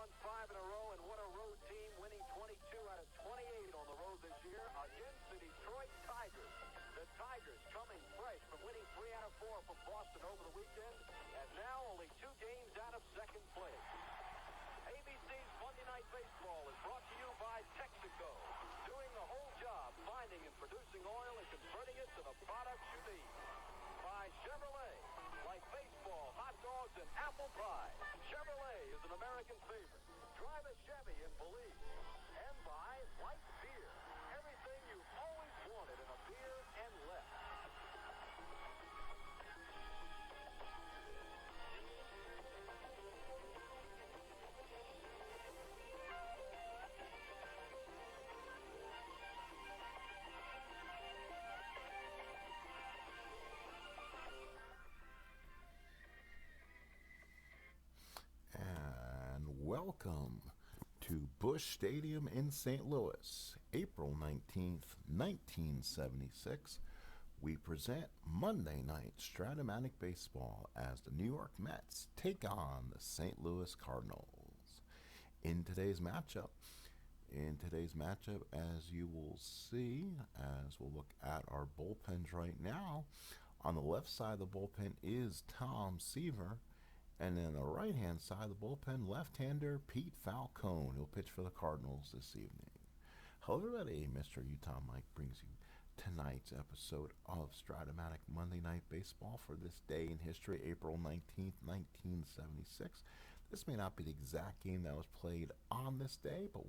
won 5 in a row, and what a road team, winning 22 out of 28 on the road this year against the Detroit Tigers. The Tigers coming fresh from winning 3 out of 4 from Boston over the weekend, and now only 2 games out of second place. ABC's Monday Night Baseball is brought to you by Texaco, doing the whole job, finding and producing oil and converting it to the products you need. By Chevrolet, like baseball, hot dogs, and apple pie, Chevrolet is an American favorite. Drive a Chevy and believe. And by light beer, everything you've always wanted in a beer and less. Welcome to Busch Stadium in St. Louis, April 19th, 1976. We present Monday Night Strat Baseball as the New York Mets take on the St. Louis Cardinals. In today's matchup, as you will see, as we'll look at our bullpens right now, on the left side of the bullpen is Tom Seaver. And then the right-hand side of the bullpen, left-hander Pete Falcone. He'll pitch for the Cardinals this evening. Hello, everybody. Mr. Utah Mike brings you tonight's episode of Stratomatic Monday Night Baseball for this day in history, April 19th, 1976. This may not be the exact game that was played on this day, but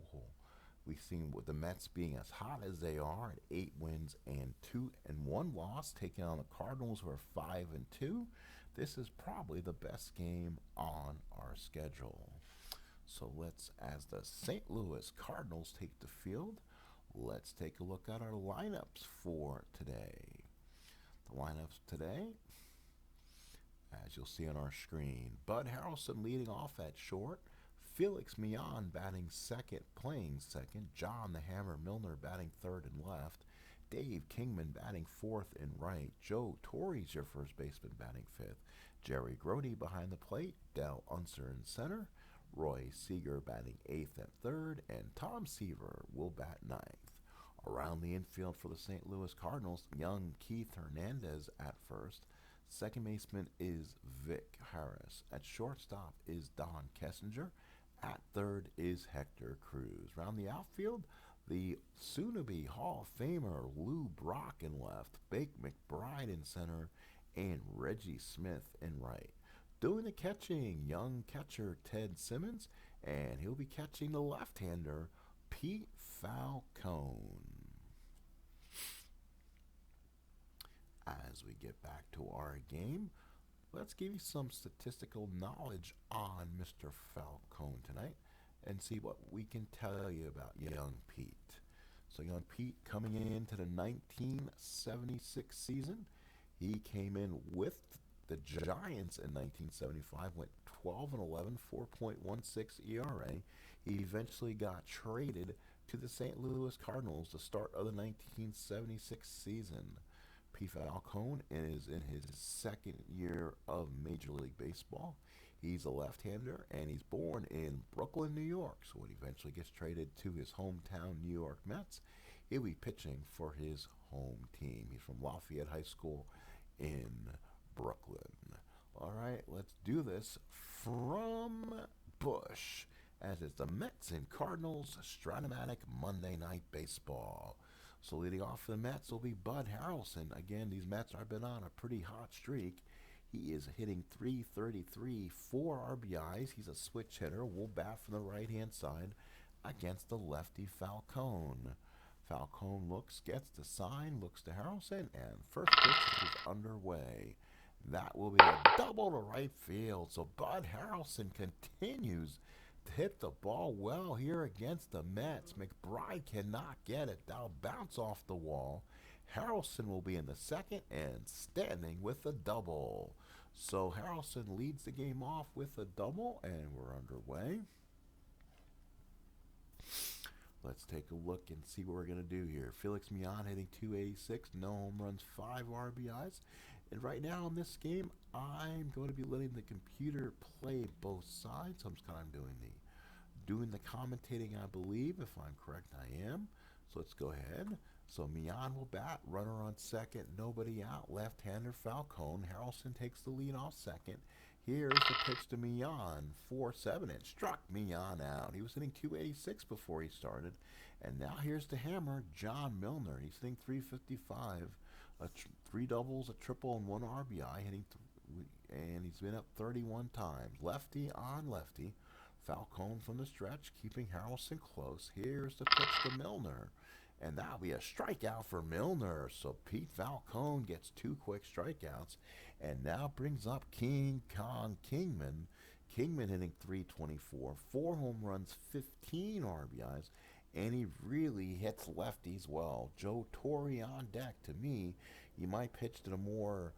we've seen with the Mets being as hot as they are at 8 wins and 1 loss, taking on the Cardinals who are 5-2. This is probably the best game on our schedule. So as the St. Louis Cardinals take the field, let's take a look at our lineups for today. The lineups today, as you'll see on our screen, Bud Harrelson leading off at short, Felix Millan batting second, playing second, John the Hammer Milner batting third and left, Dave Kingman batting fourth and right, Joe Torre's your first baseman batting fifth, Jerry Grody behind the plate, Dell Unser in center, Roy Seager batting eighth at third, and Tom Seaver will bat ninth. Around the infield for the St. Louis Cardinals, young Keith Hernandez at first, second baseman is Vic Harris, at shortstop is Don Kessinger, at third is Hector Cruz. Around the outfield, the soon-to-be Hall of Famer Lou Brock in left, Bake McBride in center, and Reggie Smith in right. Doing the catching, young catcher Ted Simmons, and he'll be catching the left-hander Pete Falcone. As we get back to our game, let's give you some statistical knowledge on Mr. Falcone tonight and see what we can tell you about young Pete. So young Pete coming into the 1976 season, he came in with the Giants in 1975, went 12-11, 4.16 ERA. He eventually got traded to the St. Louis Cardinals to start of the 1976 season. Pete Falcone is in his second year of Major League Baseball. He's a left-hander, and he's born in Brooklyn, New York. So when he eventually gets traded to his hometown New York Mets, he'll be pitching for his home team. He's from Lafayette High School in Brooklyn. All right, let's do this from Busch, as it's the Mets and Cardinals Stratomatic Monday Night Baseball. So leading off for the Mets will be Bud Harrelson. Again, these Mets have been on a pretty hot streak. He is hitting .333, 4 RBIs. He's a switch hitter. Will bat from the right-hand side against the lefty Falcone. Falcone gets the sign, looks to Harrelson, and first pitch is underway. That will be a double to right field. So Bud Harrelson continues to hit the ball well here against the Mets. McBride cannot get it. That'll bounce off the wall. Harrelson will be in the second and standing with a double. So Harrelson leads the game off with a double, and we're underway. Let's take a look and see what we're going to do here. Felix Millan hitting .286, no home runs, 5 RBIs. And right now in this game, I'm going to be letting the computer play both sides. So I'm just kind of doing the doing the commentating, I believe. If I'm correct, I am. So let's go ahead. So Mian will bat, runner on second, nobody out. Left-hander Falcone. Harrelson takes the lead off second. Here's the pitch to Mian. 4-7. It struck Mian out. He was hitting 286 before he started. And now here's the hammer, John Milner. He's hitting 355. 3 doubles, a triple, and 1 RBI. And he's been up 31 times. Lefty on lefty. Falcone from the stretch, keeping Harrelson close. Here's the pitch to Milner. And that'll be a strikeout for Milner. So Pete Falcone gets 2 quick strikeouts. And now brings up King Kong Kingman. Kingman hitting 324. 4 home runs, 15 RBIs. And he really hits lefties well. Joe Torre on deck. To me, you might pitch to the more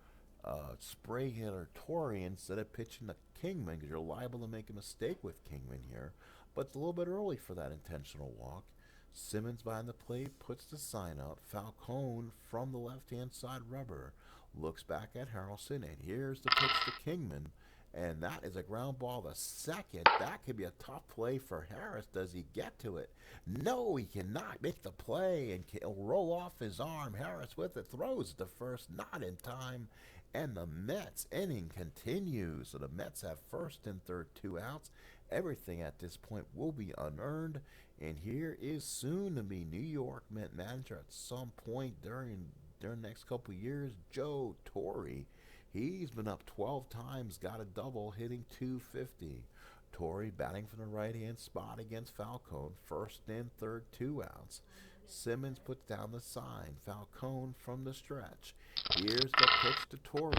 spray hitter Torre instead of pitching to Kingman, because you're liable to make a mistake with Kingman here. But it's a little bit early for that intentional walk. Simmons behind the plate puts the sign up. Falcone from the left-hand side rubber looks back at Harrelson, and here's the pitch to Kingman. And that is a ground ball to second. That could be a tough play for Harris. Does he get to it? No, he cannot make the play, and he'll roll off his arm. Harris with it, throws the first, not in time. And the Mets inning continues. So the Mets have first and third, 2 outs. Everything at this point will be unearned. And here is soon to be New York Met manager at some point during the next couple of years, Joe Torre. He's been up 12 times, got a double, hitting 250. Torre batting from the right-hand spot against Falcone. First and third, 2 outs. Simmons puts down the sign. Falcone from the stretch. Here's the pitch to Torre.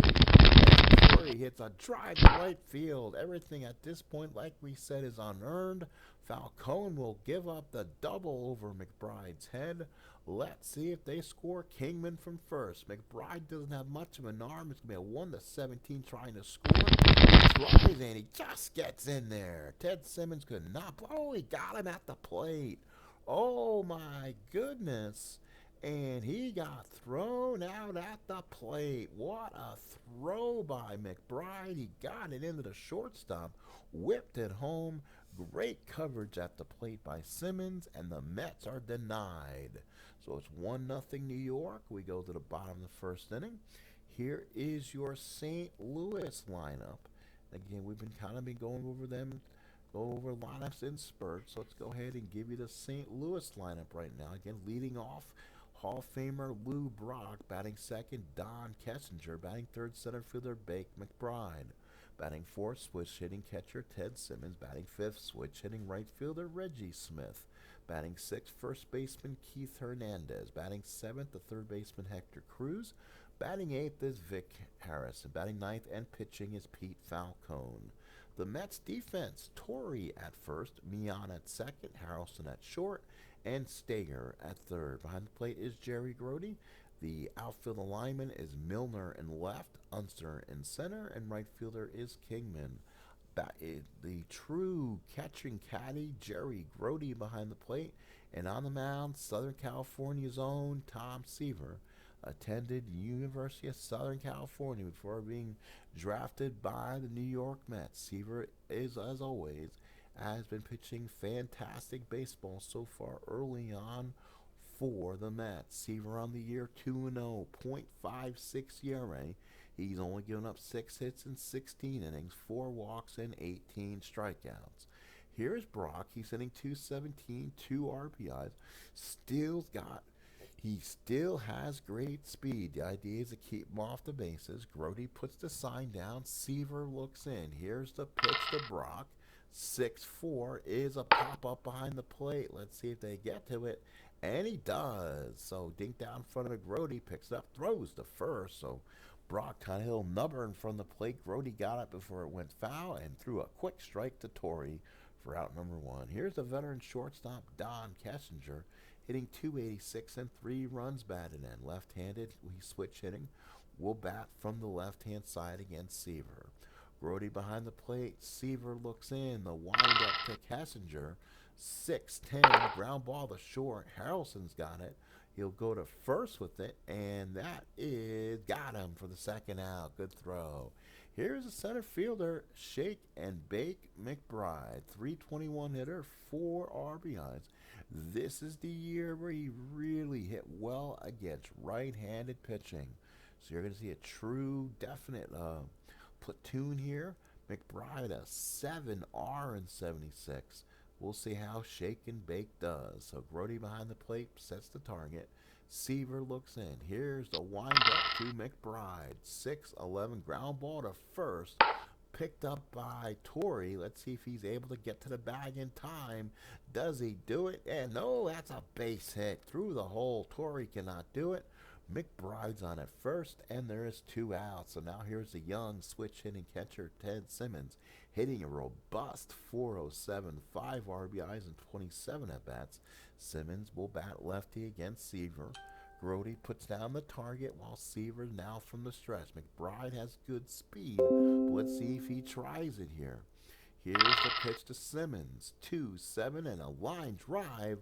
Torre hits a drive to right field. Everything at this point, like we said, is unearned. Falcone will give up the double over McBride's head. Let's see if they score. Kingman from first. McBride doesn't have much of an arm. It's going to be a 1-17 trying to score. He tries and he just gets in there. Ted Simmons could not. Oh, he got him at the plate. Oh, my goodness. And he got thrown out at the plate. What a throw by McBride. He got it into the shortstop, whipped it home. Great coverage at the plate by Simmons, and the Mets are denied. So it's 1-0 New York. We go to the bottom of the first inning. Here is your St. Louis lineup. Again, we've been going over them, go over lineups in spurts. So let's go ahead and give you the St. Louis lineup right now. Again, leading off, Hall of Famer Lou Brock. Batting second, Don Kessinger. Batting third, center fielder Bake McBride. Batting fourth, switch hitting catcher Ted Simmons. Batting fifth, switch hitting right fielder Reggie Smith. Batting sixth, first baseman Keith Hernandez. Batting seventh, the third baseman Hector Cruz. Batting eighth is Vic Harrison. Batting ninth and pitching is Pete Falcone. The Mets defense, Torre at first, Mian at second, Harrelson at short, and Steger at third. Behind the plate is Jerry Grody. The outfield alignment is Milner in left, Unser in center, and right fielder is Kingman. The true catching caddy, Jerry Grody behind the plate. And on the mound, Southern California's own Tom Seaver. Attended University of Southern California before being drafted by the New York Mets. Seaver is, as always, has been pitching fantastic baseball so far early on for the Mets. Seaver on the year 2-0, .56 ERA. He's only given up 6 hits in 16 innings, 4 walks, and 18 strikeouts. Here's Brock. He's hitting 217, 2 RBIs. He still has great speed. The idea is to keep him off the bases. Grody puts the sign down. Seaver looks in. Here's the pitch to Brock. 6-4 is a pop-up behind the plate. Let's see if they get to it. And he does. So dink down in front of Grody, picks it up, throws to first. So Brock kind of hit a number in front of the plate. Grody got it before it went foul and threw a quick strike to Torre for out number 1. Here's the veteran shortstop, Don Kessinger, hitting 286 and 3 runs batted in. Left-handed, he's switch hitting. Will bat from the left-hand side against Seaver. Grody behind the plate. Seaver looks in. The wind-up to Kessinger. 6-10, ground ball to short. Harrelson's got it. He'll go to first with it, and that is got him for the second out. Good throw. Here's a center fielder, Shake and Bake McBride. 321 hitter, 4 RBIs. This is the year where he really hit well against right-handed pitching. So you're going to see a true, definite platoon here. McBride a 7R in 76. We'll see how Shake and Bake does. So Grody behind the plate sets the target. Seaver looks in. Here's the windup to McBride. 6-11 ground ball to first. Picked up by Torrey. Let's see if he's able to get to the bag in time. Does he do it? And no, that's a base hit through the hole. Torrey cannot do it. McBride's on at first, and there is 2 outs. So now here's the young switch hitting catcher, Ted Simmons, hitting a robust 407, 5 RBIs and 27 at-bats. Simmons will bat lefty against Seaver. Grody puts down the target while Seaver now from the stretch. McBride has good speed, but let's see if he tries it here. Here's the pitch to Simmons. 2-7 and a line drive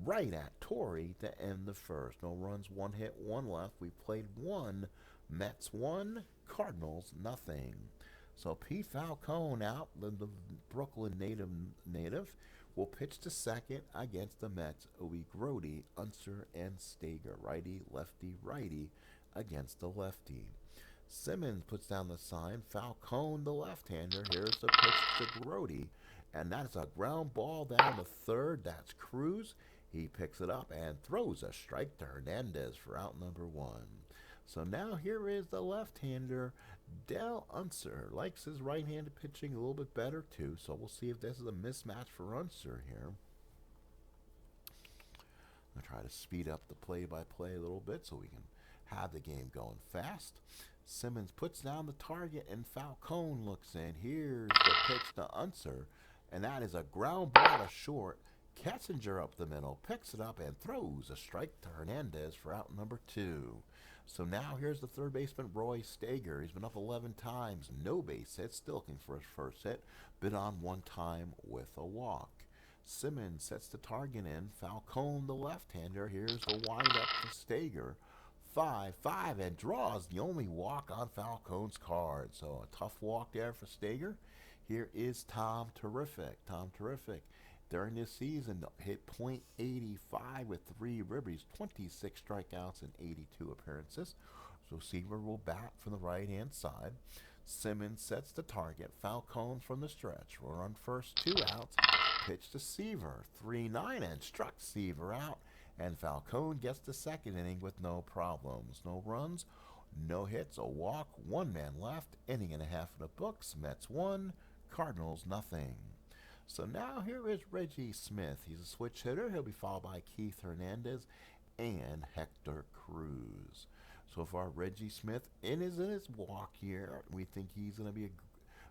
right at Torrey to end the first. No runs, 1 hit, 1 left. We played 1. Mets 1, Cardinals nothing. So Pete Falcone out, the Brooklyn native, will pitch to second against the Mets. Obi Grody, Unser, and Steger. Righty, lefty, righty against the lefty. Simmons puts down the sign. Falcone, the left-hander. Here's the pitch to Grody. And that's a ground ball down to third. That's Cruz. He picks it up and throws a strike to Hernandez for out number 1. So now here is the left-hander, Dell Unser. Likes his right-handed pitching a little bit better too. So we'll see if this is a mismatch for Unser here. I'm going to try to speed up the play-by-play a little bit so we can have the game going fast. Simmons puts down the target, and Falcone looks in. Here's the pitch to Unser, and that is a ground ball to short. Kessinger up the middle, picks it up, and throws a strike to Hernandez for out number 2. So now here's the third baseman, Roy Steger. He's been up 11 times, no base hits, still looking for his first hit. Been on 1 time with a walk. Simmons sets the target in. Falcone, the left-hander. Here's the windup to Steger. 5-5 and draws the only walk on Falcone's card. So a tough walk there for Steger. Here is Tom Terrific. Tom Terrific during this season hit .85 with 3 ribbies, 26 strikeouts and 82 appearances. So Seaver will bat from the right-hand side. Simmons sets the target. Falcone from the stretch. We're on first, 2 outs. Pitch to Seaver. 3-9 and struck Seaver out. And Falcone gets the second inning with no problems. No runs, no hits, a walk, 1 man left. Inning and a half in the books. Mets 1, Cardinals nothing. So now here is Reggie Smith. He's a switch hitter. He'll be followed by Keith Hernandez and Hector Cruz. So far, Reggie Smith in his walk here. We think he's going to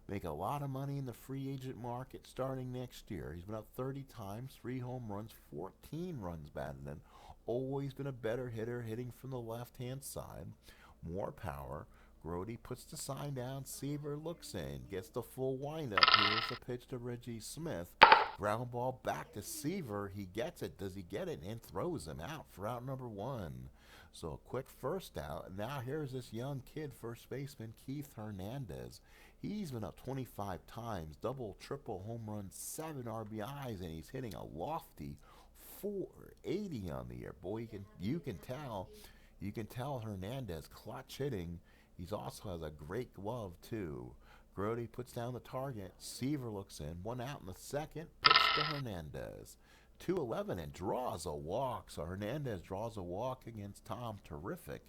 make a lot of money in the free agent market starting next year. He's been up 30 times, 3 home runs, 14 runs batted in. Always been a better hitter, hitting from the left-hand side. More power. Grody puts the sign down. Seaver looks in, gets the full windup. Here's the pitch to Reggie Smith. Ground ball back to Seaver. He gets it. Does he get it? And throws him out for out number 1. So a quick first out. And now here's this young kid, first baseman, Keith Hernandez. He's been up 25 times, double, triple, home run, 7 RBIs, and he's hitting a lofty 480 on the year. Boy, you can tell Hernandez clutch hitting. He also has a great glove too. Grody puts down the target. Seaver looks in. 1 out in the second. Pitch to Hernandez. 2-11 and draws a walk. So Hernandez draws a walk against Tom Terrific.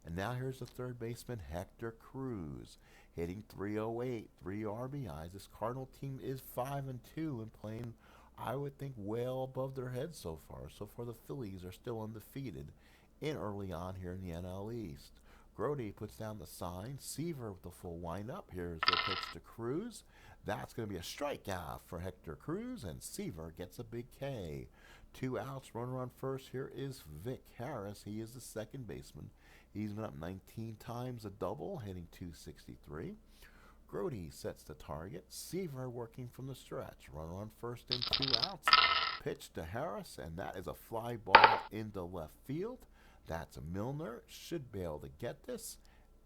And now here's the third baseman, Hector Cruz, hitting .308, 3 RBIs. This Cardinal team is 5-2 and playing, I would think, well above their heads so far. So far, the Phillies are still undefeated in early on here in the NL East. Grody puts down the sign. Seaver with the full windup. Here's the pitch to Cruz. That's going to be a strikeout for Hector Cruz, and Seaver gets a big K. 2 outs, runner on first. Here is Vic Harris. He is the second baseman. He's been up 19 times, a double, hitting .263. Grody sets the target. Seaver working from the stretch. Runner on first and 2 outs. Pitch to Harris, and that is a fly ball into left field. That's a Milner. Should be able to get this.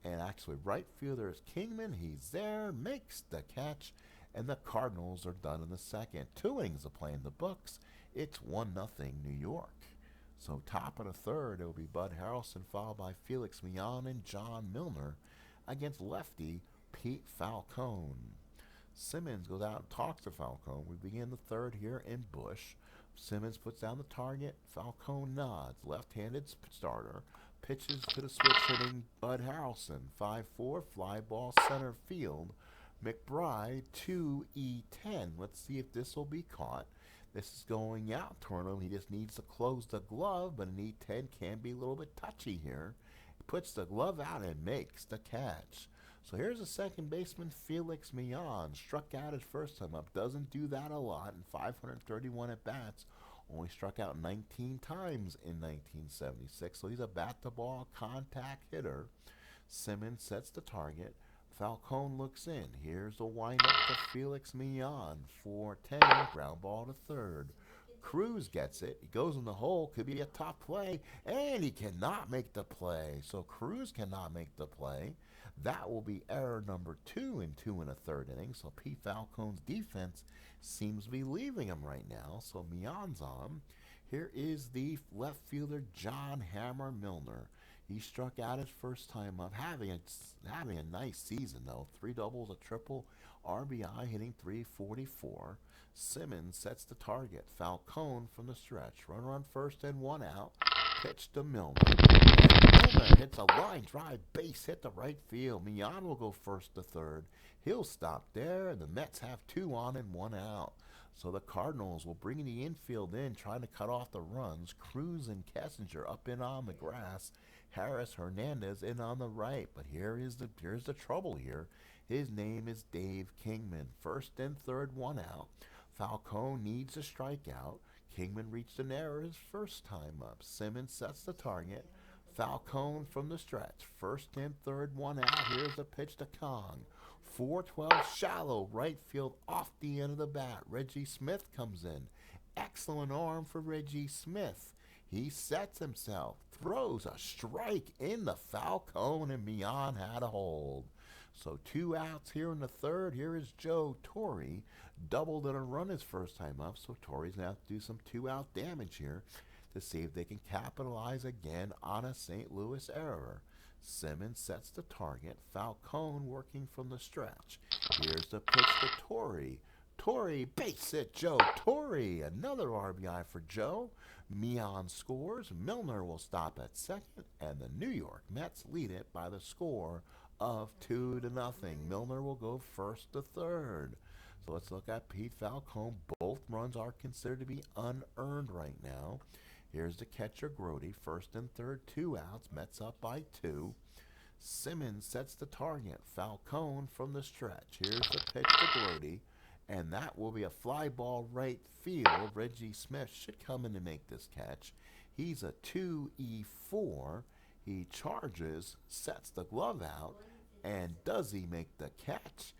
And actually, right fielder is Kingman. He's there, makes the catch, and the Cardinals are done in the second. 2 innings of play in the books. It's 1-0 New York. So top of the third, it will be Bud Harrelson, followed by Felix Millan and John Milner against lefty Pete Falcone. Simmons goes out and talks to Falcone. We begin the third here in Busch. Simmons puts down the target. Falcone nods. Left-handed starter. Pitches to the switch-hitting Bud Harrelson. 5-4, fly ball center field. McBride 2-E10. Let's see if this will be caught. This is going out toward him. He just needs to close the glove, but an E10 can be a little bit touchy here. He puts the glove out and makes the catch. So here's a second baseman, Felix Millan. Struck out his first time up. Doesn't do that a lot in 531 at-bats. Only struck out 19 times in 1976. So he's a bat-to-ball contact hitter. Simmons sets the target. Falcone looks in. Here's a windup to Felix Millan. 4-10, ground ball to third. Cruz gets it. He goes in the hole. Could be a tough play. And he cannot make the play. So Cruz cannot make the play. That will be error number 2 in 2 1/3 innings. So Pete Falcone's defense seems to be leaving him right now. So Millan's on. Here is the left fielder, John Hammer Milner. He struck out his first time up, having a nice season though. 3 doubles, a triple, RBI, hitting .344. Simmons sets the target. Falcone from the stretch. Runner on first and 1 out. Pitch to Milner. And Milner hits a line drive base hit to right field. Millan will go first to third. He'll stop there, and the Mets have 2 on and 1 out. So the Cardinals will bring the infield in, trying to cut off the runs. Cruz and Kessinger up in on the grass. Harris Hernandez in on the right. But here's the trouble here. His name is Dave Kingman. First and third, 1 out. Falcone needs a strikeout. Kingman reached an error his first time up. Simmons sets the target. Falcone from the stretch. First and third, 1 out. Here's a pitch to Kong. 4-12 shallow right field off the end of the bat. Reggie Smith comes in. Excellent arm for Reggie Smith. He sets himself, throws a strike in the Falcone, and Millan had a hold. So 2 outs here in the third. Here is Joe Torre. Doubled in a run his first time up, so Torre's going to have to do some 2-out damage here to see if they can capitalize again on a St. Louis error. Simmons sets the target. Falcone working from the stretch. Here's the pitch to Torre. Torre, base hit, Joe Torre. Another RBI for Joe. Millan scores. Milner will stop at second, and the New York Mets lead it by the score of 2-0. Milner will go first to third. So let's look at Pete Falcone. Both runs are considered to be unearned right now. Here's the catcher, Grody. First and third, 2 outs. Mets up by 2. Simmons sets the target. Falcone from the stretch. Here's the pitch to Grody. And that will be a fly ball right field. Reggie Smith should come in to make this catch. He's a 2-E4. He charges, sets the glove out, and does he make the catch?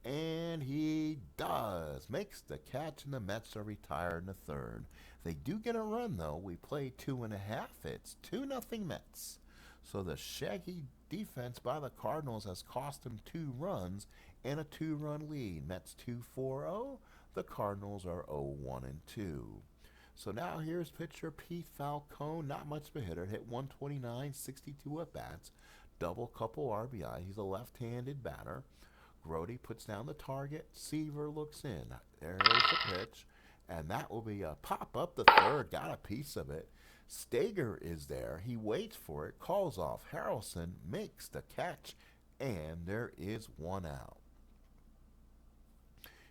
And he does. Makes the catch, and the Mets are retired in the third. They do get a run, though. We play 2.5. It's 2-0 Mets. So the shaggy defense by the Cardinals has cost them 2 runs and a 2-run lead. Mets 2-4-0. The Cardinals are 0-1-2. So now here's pitcher Pete Falcone. Not much of a hitter. Hit 129, 62 at-bats. Double couple RBI. He's a left-handed batter. Grody puts down the target. Seaver looks in. There's the pitch. And that will be a pop up the third. Got a piece of it. Stager is there. He waits for it. Calls off. Harrelson makes the catch. And there is 1 out.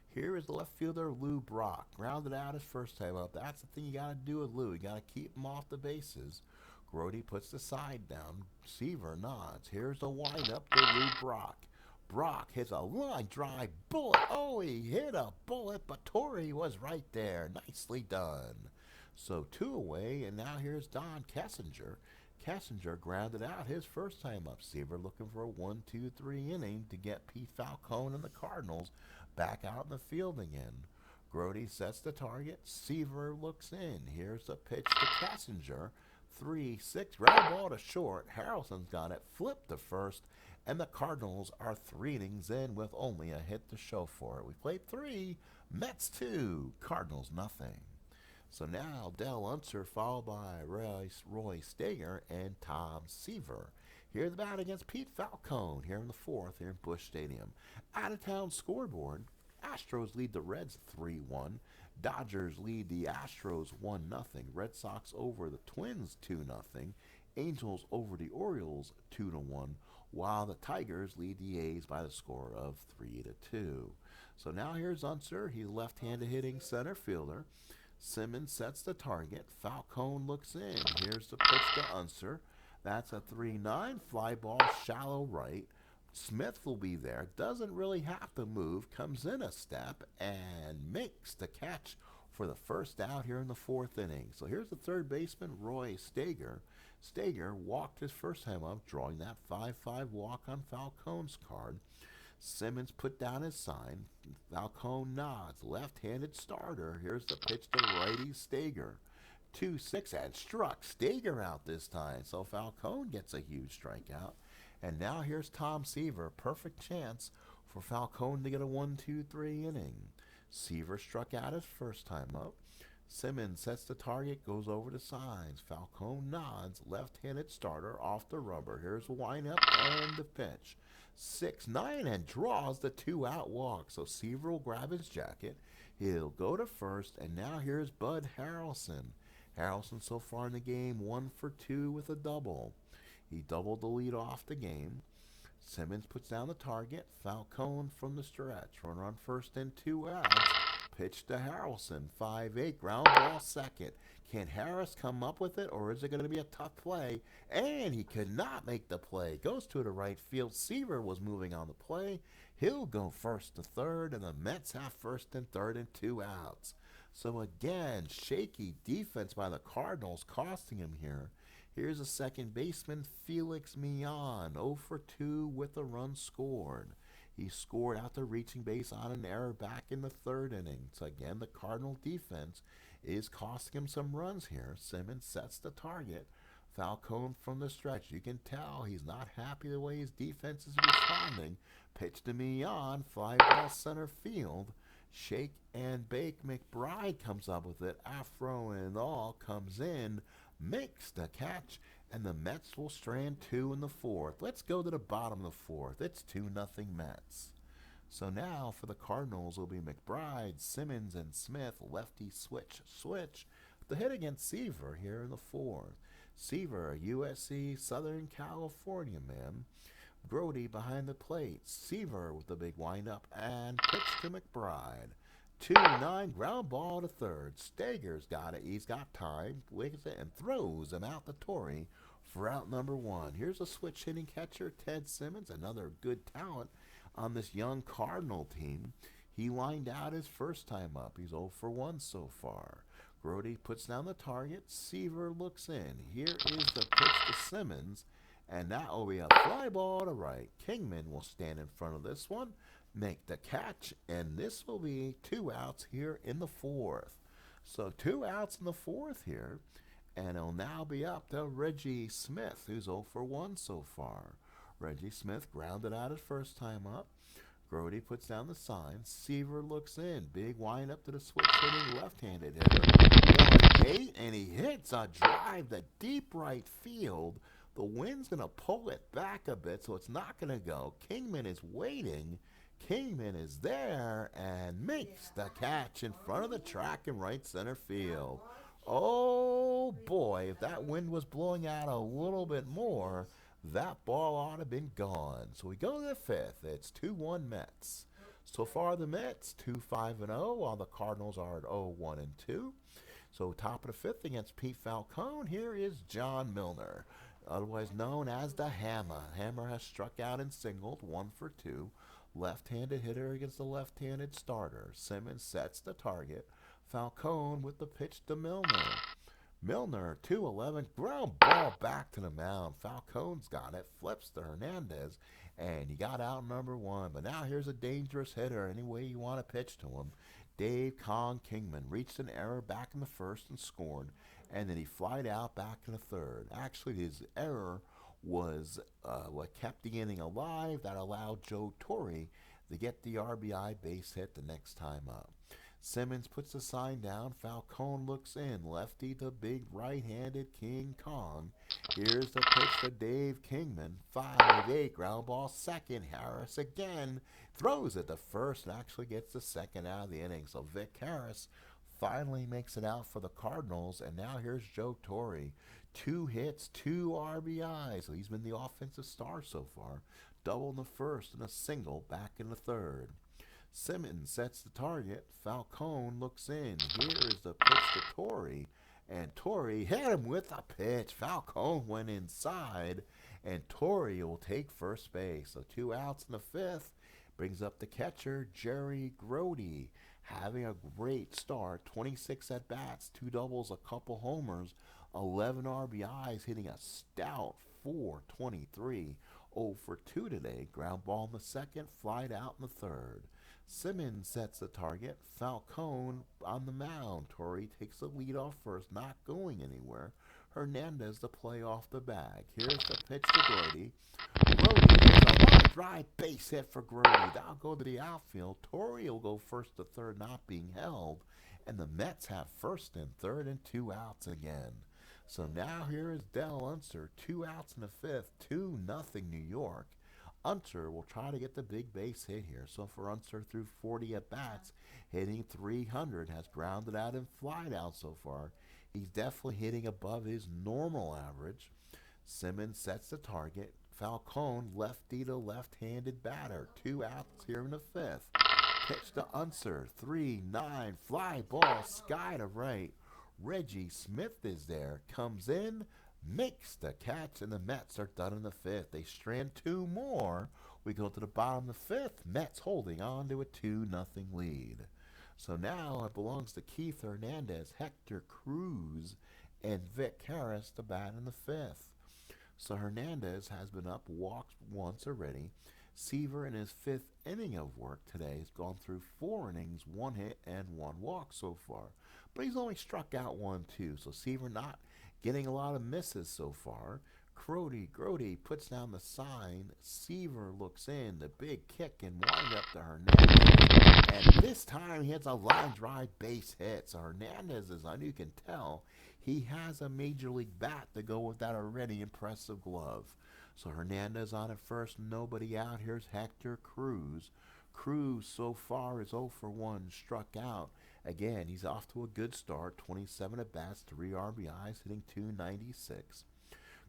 Here is the left fielder, Lou Brock. Grounded out his first time up. That's the thing you got to do with Lou. You got to keep him off the bases. Grody puts the side down. Seaver nods. Here's the windup to Lou Brock. Brock hits a line drive bullet. Oh, he hit a bullet, but Torre was right there. Nicely done. So 2 away, and now here's Don Kessinger. Kessinger grounded out his first time up. Seaver looking for a 1-2-3 inning to get Pete Falcone and the Cardinals back out in the field again. Grody sets the target. Seaver looks in. Here's the pitch to Kessinger. 3-6. Ground ball to short. Harrelson's got it. Flipped to first. and the Cardinals are 3 innings in with only a hit to show for it. We played 3, Mets 2, Cardinals nothing. So now Dell Unser followed by Roy Steger and Tom Seaver. Here the bat against Pete Falcone here in the 4th here in Busch Stadium. Out-of-town scoreboard, Astros lead the Reds 3-1. Dodgers lead the Astros 1-0. Red Sox over the Twins 2-0. Angels over the Orioles 2-1. While the Tigers lead the A's by the score of 3-2. So now here's Unser. He's left-handed hitting center fielder. Simmons sets the target. Falcone looks in. Here's the pitch to Unser. That's a 3-9 fly ball, shallow right. Smith will be there. Doesn't really have to move. Comes in a step and makes the catch for the first out here in the 4th inning. So here's the third baseman, Roy Steger. Steger walked his first time up, drawing that 5-5 walk on Falcone's card. Simmons put down his sign. Falcone nods. Left-handed starter. Here's the pitch to righty Steger. 2-6 and struck Steger out this time. So Falcone gets a huge strikeout. And now here's Tom Seaver. Perfect chance for Falcone to get a 1-2-3 inning. Seaver struck out his first time up. Simmons sets the target, goes over the signs. Falcone nods. Left-handed starter off the rubber. Here's the windup and the pitch. 6-9 and draws the 2-out walk. So Seaver will grab his jacket. He'll go to first. And now here's Bud Harrelson. Harrelson so far in the game 1 for 2 with a double. He doubled the lead off the game. Simmons puts down the target. Falcone from the stretch. Runner on first and 2 outs. Pitch to Harrelson. 5-8. Ground ball second. Can Harris come up with it, or is it going to be a tough play? And he could not make the play. Goes to the right field. Seaver was moving on the play. He'll go first to third, and the Mets have first and third and 2 outs. So again, shaky defense by the Cardinals costing him here. Here's a second baseman, Felix Millan, 0 for 2 with a run scored. He scored after reaching base on an error back in the 3rd inning. So again, the Cardinal defense is costing him some runs here. Simmons sets the target. Falcone from the stretch. You can tell he's not happy the way his defense is responding. Pitch to Millan, fly ball center field. Shake and bake. McBride comes up with it. Afro and all comes in. Makes the catch, and the Mets will strand 2 in the 4th. Let's go to the bottom of the 4th. It's 2-0 Mets. So now for the Cardinals will be McBride, Simmons, and Smith. Lefty switch. The hit against Seaver here in the 4th. Seaver, a USC Southern California man. Brody behind the plate. Seaver with the big windup and pitch to McBride. 2-9 ground ball to third. Steger's got it. He's got time. Wiggins it and throws him out to Torrey for out number 1. Here's a switch hitting catcher, Ted Simmons, another good talent on this young Cardinal team. He lined out his first time up. He's 0 for 1 so far. Brody puts down the target. Seaver looks in. Here is the pitch to Simmons, and that will be a fly ball to right. Kingman will stand in front of this one, make the catch, and this will be 2 outs here in the 4th. So 2 outs in the 4th here, and it'll now be up to Reggie Smith, who's 0 for 1 so far. Reggie Smith grounded out his first time up. Brody puts down the sign. Seaver looks in. Big wind up to the switch hitting left-handed hitter. 1-8, and he hits a drive to deep right field. The wind's going to pull it back a bit, so it's not going to go. Kingman is waiting. Kingman is there and makes the catch in front of the track in right center field. Oh boy, if that wind was blowing out a little bit more, that ball ought to have been gone. So we go to the 5th. It's 2-1 Mets. So far the Mets 2-5-0, while the Cardinals are at 0-1-2. So top of the 5th against Pete Falcone, here is John Milner, otherwise known as the Hammer. Hammer has struck out and singled, 1 for 2. Left-handed hitter against the left-handed starter. Simmons sets the target. Falcone with the pitch to Milner. Milner, 2-11, ground ball back to the mound. Falcone's got it, flips to Hernandez, and he got out number 1. But now here's a dangerous hitter any way you want to pitch to him. Dave Kong Kingman reached an error back in the 1st and scored, and then he flied out back in the 3rd. Actually, his error was what kept the inning alive that allowed Joe Torre to get the RBI base hit the next time up. Simmons puts the sign down. Falcone looks in. Lefty the big right-handed King Kong. Here's the pitch to Dave Kingman. 5-8 ground ball second. Harris again throws it to first and actually gets the second out of the inning. So Vic Harris finally makes it out for the Cardinals. And now here's Joe Torre. 2 hits, 2 RBIs. So he's been the offensive star so far. Double in the first and a single back in the third. Simmons sets the target. Falcone looks in. Here's the pitch to Torre. And Torre hit him with a pitch. Falcone went inside. And Torre will take first base. So 2 outs in the fifth. Brings up the catcher, Jerry Grody. Having a great start. 26 at-bats, 2 doubles, a couple homers, 11 RBIs, hitting a stout .423. 0 for 2 today. Ground ball in the second, flied out in the third. Simmons sets the target. Falcone on the mound. Torre takes the lead off first, not going anywhere. Hernandez to play off the bag. Here's the pitch to Grody. Grody hits a line drive base hit for Grody. That'll go to the outfield. Torre will go first to third, not being held. And the Mets have first and third and 2 outs again. So now here is Dell Unser. 2 outs in the fifth. 2-0 New York. Unser will try to get the big base hit here. So for Unser through 40 at-bats, hitting .300, has grounded out and flied out so far. He's definitely hitting above his normal average. Simmons sets the target. Falcone, lefty to left-handed batter. 2 outs here in the fifth. Pitch to Unser. 3-9, fly ball, sky to right. Reggie Smith is there, comes in, makes the catch, and the Mets are done in the fifth. They strand 2 more. We go to the bottom of the fifth. Mets holding on to a 2-0 lead. So now it belongs to Keith Hernandez, Hector Cruz, and Vic Harris to bat in the fifth. So Hernandez has been up, walked once already. Seaver in his 5th inning of work today has gone through 4 innings, 1 hit, and 1 walk so far. But he's only struck out 1 too, so Seaver not getting a lot of misses so far. Grody puts down the sign. Seaver looks in, the big kick, and wind up to Hernandez. And this time he hits a line drive base hit. So Hernandez, as you can tell, he has a major league bat to go with that already impressive glove. So Hernandez on at first, nobody out. Here's Hector Cruz. Cruz so far is 0 for 1, struck out. Again, he's off to a good start. 27 at-bats, 3 RBIs, hitting .296.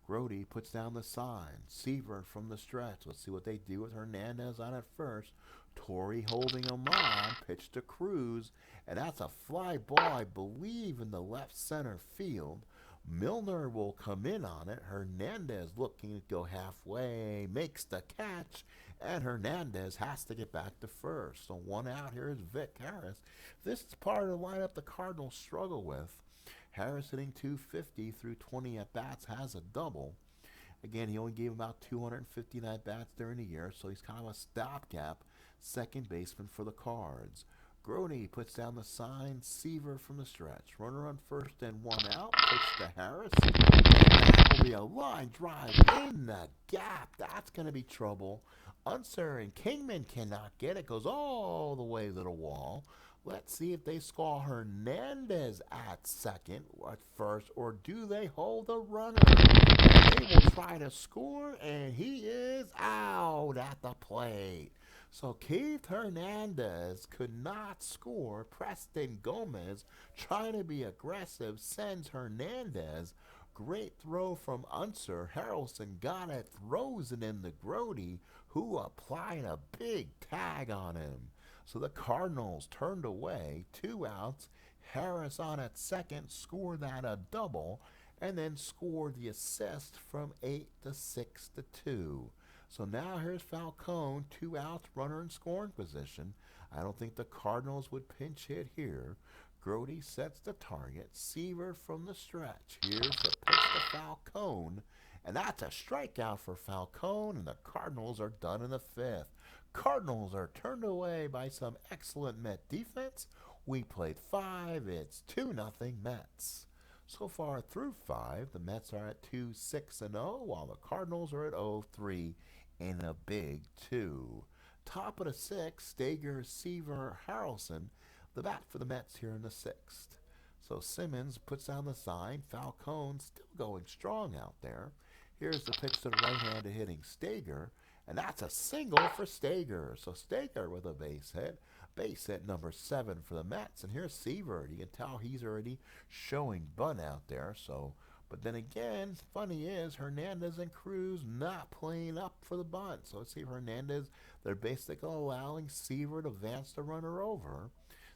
Grody puts down the sign. Seaver from the stretch. Let's see what they do with Hernandez on at first. Torre holding him on. Pitch to Cruz. And that's a fly ball, I believe, in the left center field. Milner will come in on it. Hernandez looking to go halfway. Makes the catch. And Hernandez has to get back to first. So 1 out. Here is Vic Harris. This is part of the lineup the Cardinals struggle with. Harris hitting .250 through 20 at-bats, has a double. Again, he only gave about 259 at-bats during the year, so he's kind of a stopgap second baseman for the Cards. Grody puts down the sign. Seaver from the stretch. Runner on first and 1 out. Pitch to Harris. And that will be a line drive in the gap. That's going to be trouble. Unser and Kingman cannot get it. Goes all the way to the wall. Let's see if they score Hernandez at second, at first, or do they hold the runner? And they will try to score, and he is out at the plate. So Keith Hernandez could not score. Preston Gomez, trying to be aggressive, sends Hernandez. Great throw from Unser. Harrelson got it, throws it in to Grody, who applied a big tag on him. So the Cardinals turned away, 2 outs. Harris on at second, scored that a double, and then scored the assist from 8 to 6 to 2. So now here's Falcone, 2 outs, runner in scoring position. I don't think the Cardinals would pinch hit here. Grody sets the target. Seaver from the stretch. Here's the pitch to Falcone. And that's a strikeout for Falcone, and the Cardinals are done in the 5th. Cardinals are turned away by some excellent Met defense. We played 5. It's 2-0 Mets. So far through 5, the Mets are at 2-6-0, while the Cardinals are at 0-3 in a big 2. Top of the 6th, Steger, Seaver, Harrelson, the bat for the Mets here in the 6th. So Simmons puts down the sign. Falcone still going strong out there. Here's the pitch to the right-handed hitting Steger, and that's a single for Steger. So Steger with a base hit number 7 for the Mets. And here's Seaver. You can tell he's already showing bunt out there. But then again, funny is Hernandez and Cruz not playing up for the bunt. So let's see, Hernandez, they're basically allowing Seaver to advance the runner over.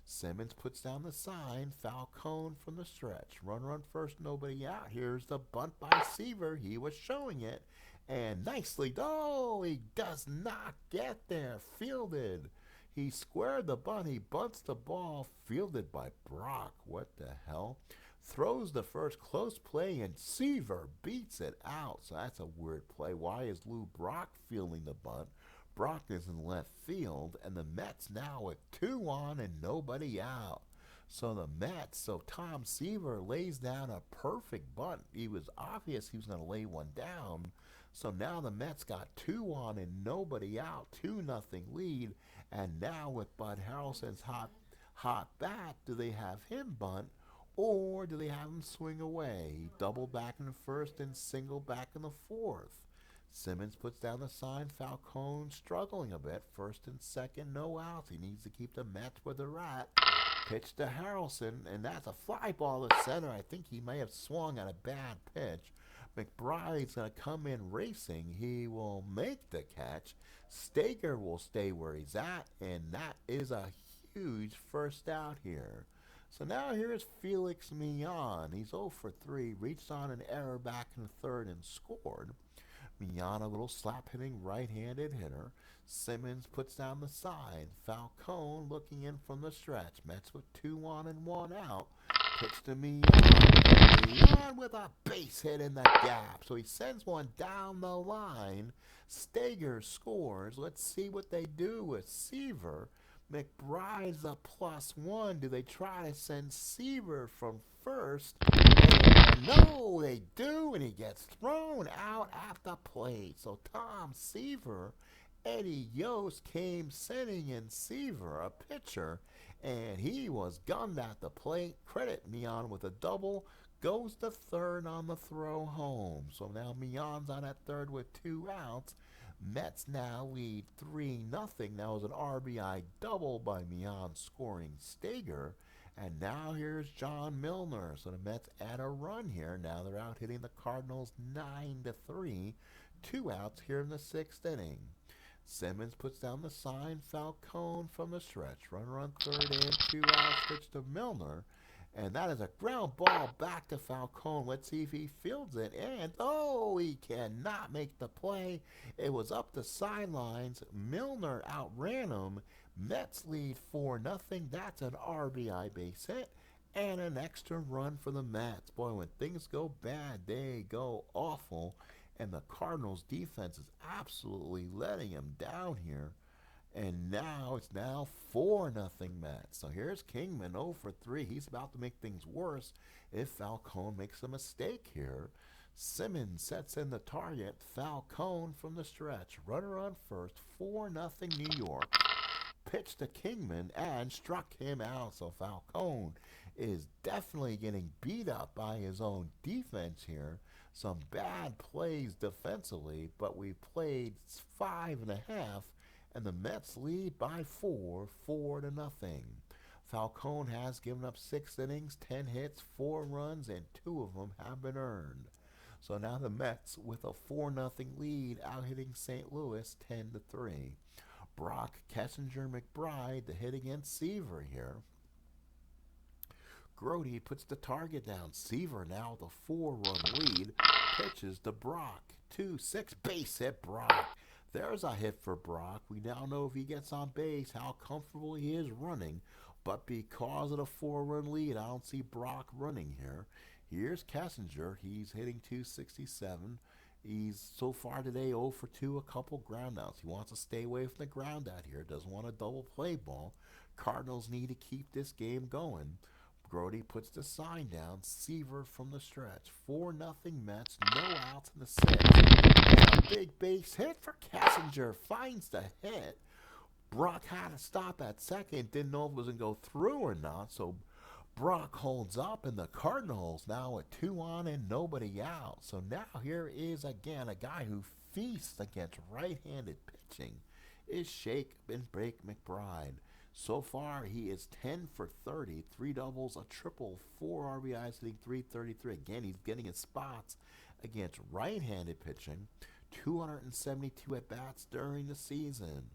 Simmons puts down the sign. Falcone from the stretch. Runner on first, nobody out. Here's the bunt by Seaver. He was showing it. And nicely, he does not get there. Fielded. He squared the bunt. He bunts the ball. Fielded by Brock. What the hell? Throws the first, close play, and Seaver beats it out. So that's a weird play. Why is Lou Brock fielding the bunt? Brock is in left field, and the Mets now with 2 on and nobody out. So Tom Seaver lays down a perfect bunt. It was obvious he was going to lay one down. So now the Mets got 2 on and nobody out, 2-0 lead. And now with Bud Harrelson's hot bat, do they have him bunt or do they have him swing away? Double back in the first and single back in the fourth. Simmons puts down the sign. Falcone struggling a bit. First and second, no outs. He needs to keep the Mets where they're at. Pitch to Harrelson, and that's a fly ball to center. I think he may have swung at a bad pitch. McBride's going to come in racing. He will make the catch. Steger will stay where he's at, and that is a huge first out here. So now here's Felix Millan. He's 0 for 3, reached on an error back in the third and scored. Millan, a little slap-hitting right-handed hitter. Simmons puts down the side. Falcone looking in from the stretch. Mets with 2 on and 1 out. Pitch to Millan. Millan with a base hit in the gap. So he sends one down the line. Steger scores. Let's see what they do with Seaver. McBride's a +1. Do they try to send Seaver from first? No, they do, and he gets thrown out at the plate. So Tom Seaver, Eddie Yost came sending in Seaver, a pitcher, and he was gunned at the plate. Credit Millan with a double. Goes to third on the throw home. So now Millan's on at third with 2 outs. Mets now lead 3-0. That was an RBI double by Millan scoring Steger. And now here's John Milner. So the Mets add a run here. Now they're out hitting the Cardinals 9-3. 2 outs here in the 6th inning. Simmons puts down the sign. Falcone from the stretch. Runner on third and 2 outs. Pitch to Milner. And that is a ground ball back to Falcone. Let's see if he fields it. And, he cannot make the play. It was up the sidelines. Milner outran him. Mets lead 4-0. That's an RBI base hit and an extra run for the Mets. Boy, when things go bad, they go awful. And the Cardinals defense is absolutely letting him down here. And now it's 4-0 Mets. So here's Kingman 0 for 3. He's about to make things worse if Falcone makes a mistake here. Simmons sets in the target. Falcone from the stretch. Runner on first. 4-0 New York. Pitch to Kingman and struck him out. So Falcone is definitely getting beat up by his own defense here. Some bad plays defensively, but we played 5.5. And the Mets lead by 4-0. Falcone has given up 6 innings, 10 hits, 4 runs, and 2 of them have been earned. So now the Mets with a 4-0 lead, out hitting St. Louis 10-3. Brock, Kessinger, McBride, the hit against Seaver here. Grody puts the target down. Seaver now with a 4-run lead. Pitches to Brock. 2-6 base hit Brock. There's a hit for Brock. We now know if he gets on base how comfortable he is running. But because of the 4-run lead, I don't see Brock running here. Here's Kessinger. He's hitting 267. He's so far today 0 for 2, a couple ground outs. He wants to stay away from the ground out here. Doesn't want a double play ball. Cardinals need to keep this game going. Grody puts the sign down. Seaver from the stretch. 4-0 Mets. No outs in the 6th. And a big base hit for Kessinger. Finds the hit. Brock had to stop at second. Didn't know if it was going to go through or not. So Brock holds up, and the Cardinals now with 2 on and nobody out. So now here is again a guy who feasts against right-handed pitching is Shake and Bake McBride. So far, he is 10 for 30, 3 doubles, a triple, 4 RBIs, hitting 333. Again, he's getting his spots against right-handed pitching, 272 at-bats during the season.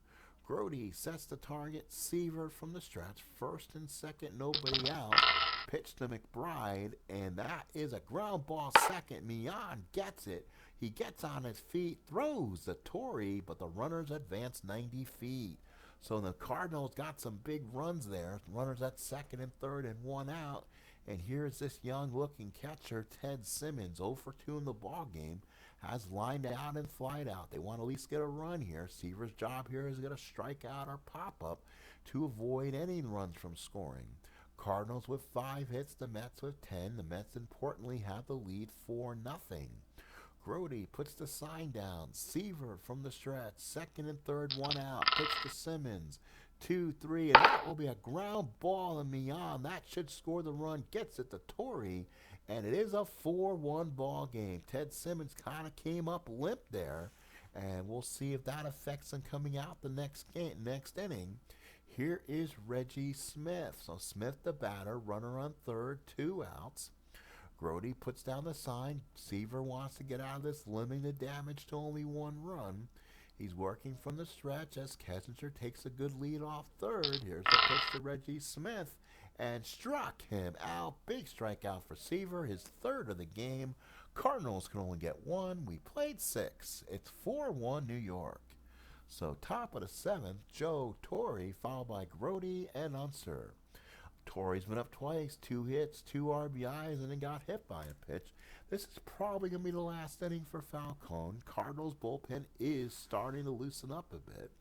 Grody sets the target. Seaver from the stretch, first and second, nobody out. Pitch to McBride, and that is a ground ball second. Mian gets it. He gets on his feet, throws the Torrey, but the runners advance 90 feet. So the Cardinals got some big runs there. Runners at second and third and 1 out. And here's this young-looking catcher, Ted Simmons, 0 for 2 in the ballgame, has lined out and flied out. They want to at least get a run here. Seaver's job here is going to strike out or pop up to avoid any runs from scoring. Cardinals with 5 hits, the Mets with 10. The Mets, importantly, have the lead 4-0. Grody puts the sign down. Seaver from the stretch. Second and third, 1 out. Pitch to Simmons. 2-3, and that will be a ground ball and Mian. That should score the run. Gets it to Torrey, and it is a 4-1 ball game. Ted Simmons kind of came up limp there, and we'll see if that affects him coming out the next inning. Here is Reggie Smith. So Smith, the batter, runner on third, 2 outs. Grody puts down the sign. Seaver wants to get out of this, limiting the damage to only 1 run. He's working from the stretch as Kessinger takes a good lead off third. Here's the pitch to Reggie Smith, and struck him out. Big strikeout for Seaver, his 3rd of the game. Cardinals can only get 1. We played 6. It's 4-1 New York. So top of the 7th, Joe Torre, followed by Grody and Unser. Torrey's been up twice, 2 hits, 2 RBIs, and then got hit by a pitch. This is probably going to be the last inning for Falcone. Cardinals bullpen is starting to loosen up a bit.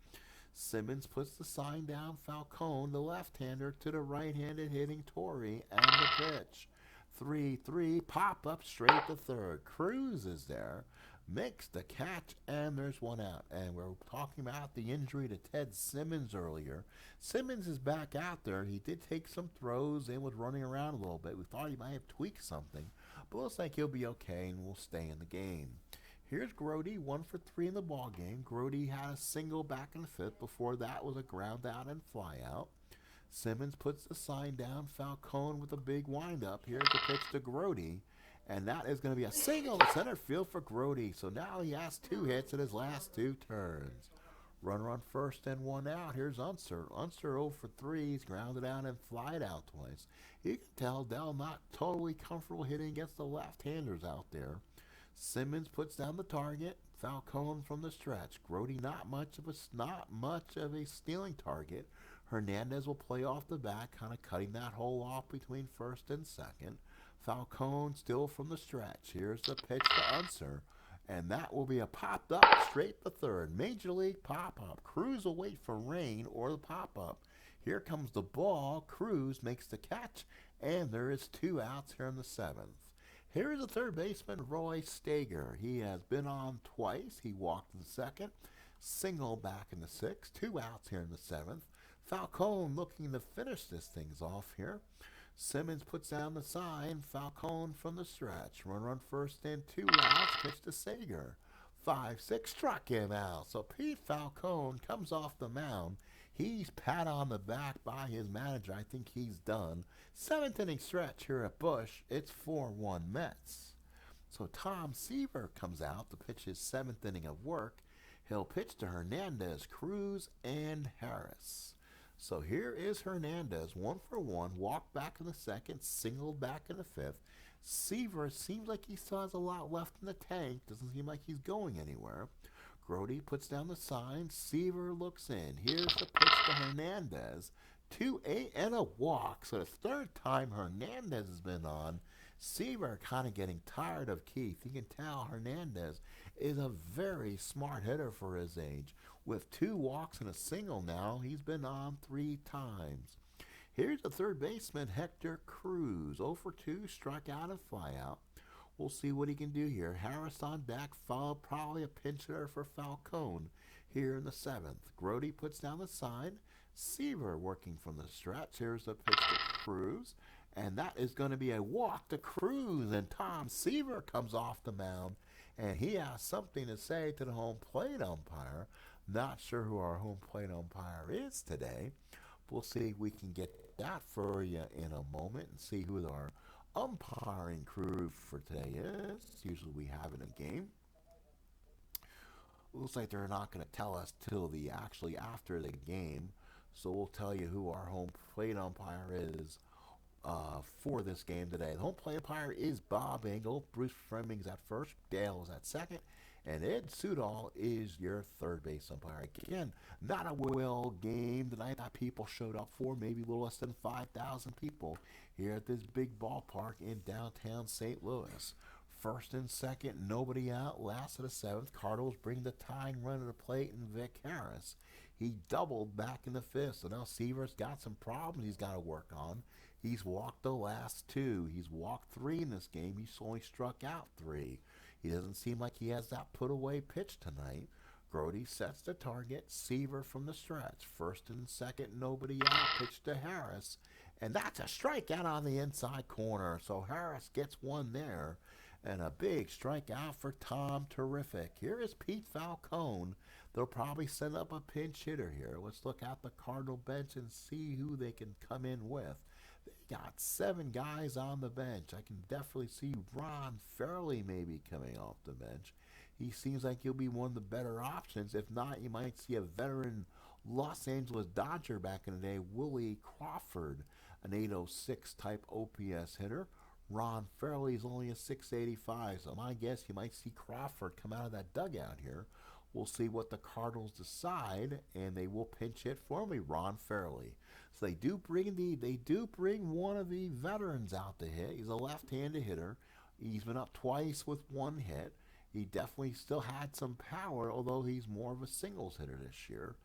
Simmons puts the sign down. Falcone, the left-hander, to the right-handed hitting Torrey, and the pitch. 3-3, pop up straight to third. Cruz is there, makes the catch, and there's 1 out. And we're talking about the injury to Ted Simmons earlier. Simmons is back out there. He did take some throws and was running around a little bit. We thought he might have tweaked something, but looks like he'll be okay and will stay in the game. Here's Grody, 1 for 3 in the ball game. Grody had a single back in the 5th. Before that was a ground out and fly out. Simmons puts the sign down. Falcone with a big windup. Here's the pitch to Grody, and that is going to be a single to center field for Grody. So now he has 2 hits in his last 2 turns. Runner on first and 1 out. Here's Unser. Unser 0 for 3. He's grounded out and flied out twice. You can tell Dell not totally comfortable hitting against the left-handers out there. Simmons puts down the target. Falcone from the stretch. Grody not much of a stealing target. Hernandez will play off the bat, kind of cutting that hole off between first and second. Falcone still from the stretch. Here's the pitch to Unser, and that will be a popped up straight to third. Major League pop-up. Cruz will wait for rain or the pop-up. Here comes the ball. Cruz makes the catch, and there is 2 outs here in the 7th. Here is the third baseman, Roy Stager. He has been on twice. He walked in the 2nd, single back in the 6th, 2 outs here in the 7th. Falcone looking to finish this things off here. Simmons puts down the sign. Falcone from the stretch. Runner on first and 2 outs. Pitch to Sager. 5-6, struck him out. So Pete Falcone comes off the mound. He's pat on the back by his manager. I think he's done. 7th inning stretch here at Busch. It's 4-1 Mets. So Tom Seaver comes out to pitch his 7th inning of work. He'll pitch to Hernandez, Cruz, and Harris. So here is Hernandez, 1 for 1, walked back in the 2nd, singled back in the 5th. Seaver seems like he still has a lot left in the tank. Doesn't seem like he's going anywhere. Grody puts down the sign. Seaver looks in. Here's the pitch to Hernandez. 2-8 and a walk. So the 3rd time Hernandez has been on. Seaver kind of getting tired of Keith. You can tell Hernandez is a very smart hitter for his age. With 2 walks and a single now, he's been on 3 times. Here's the third baseman, Hector Cruz. 0 for 2, strikeout and flyout. We'll see what he can do here. Harris on deck, followed probably a pinch hitter for Falcone here in the 7th. Grody puts down the side. Seaver working from the stretch. Here's the pitch to Cruz. And that is going to be a walk to Cruz. And Tom Seaver comes off the mound. And he has something to say to the home plate umpire. Not sure who our home plate umpire is today. We'll see if we can get that for you in a moment and see who our umpiring crew for today is. Usually we have in a game. Looks like they're not going to tell us till actually after the game. So we'll tell you who our home plate umpire is for this game today. The home plate umpire is Bob Engel. Bruce Fleming's at first. Dale is at second. And Ed Sudol is your third base umpire. Again, not a well game tonight that people showed up for. Maybe a little less than 5,000 people here at this big ballpark in downtown St. Louis. First and second, nobody out. Last of the 7th, Cardinals bring the tying run to the plate and Vic Harris. He doubled back in the 5th, so now Seaver's got some problems he's got to work on. He's walked the last 2. He's walked 3 in this game. He's only struck out 3. He doesn't seem like he has that put-away pitch tonight. Grody sets the target. Seaver from the stretch. First and second, nobody out. Pitch to Harris. And that's a strikeout on the inside corner. So Harris gets one there. And a big strikeout for Tom Terrific. Here is Pete Falcone. They'll probably send up a pinch hitter here. Let's look at the Cardinal bench and see who they can come in with. They got 7 guys on the bench. I can definitely see Ron Fairley maybe coming off the bench. He seems like he'll be one of the better options. If not, you might see a veteran Los Angeles Dodger back in the day, Willie Crawford, an 806 type OPS hitter. Ron Fairley is only a 685, so my guess you might see Crawford come out of that dugout here. We'll see what the Cardinals decide, and they will pinch hit for me, Ron Fairley. So they do bring one of the veterans out to hit. He's a left-handed hitter. He's been up twice with 1 hit. He definitely still had some power, although he's more of a singles hitter this year.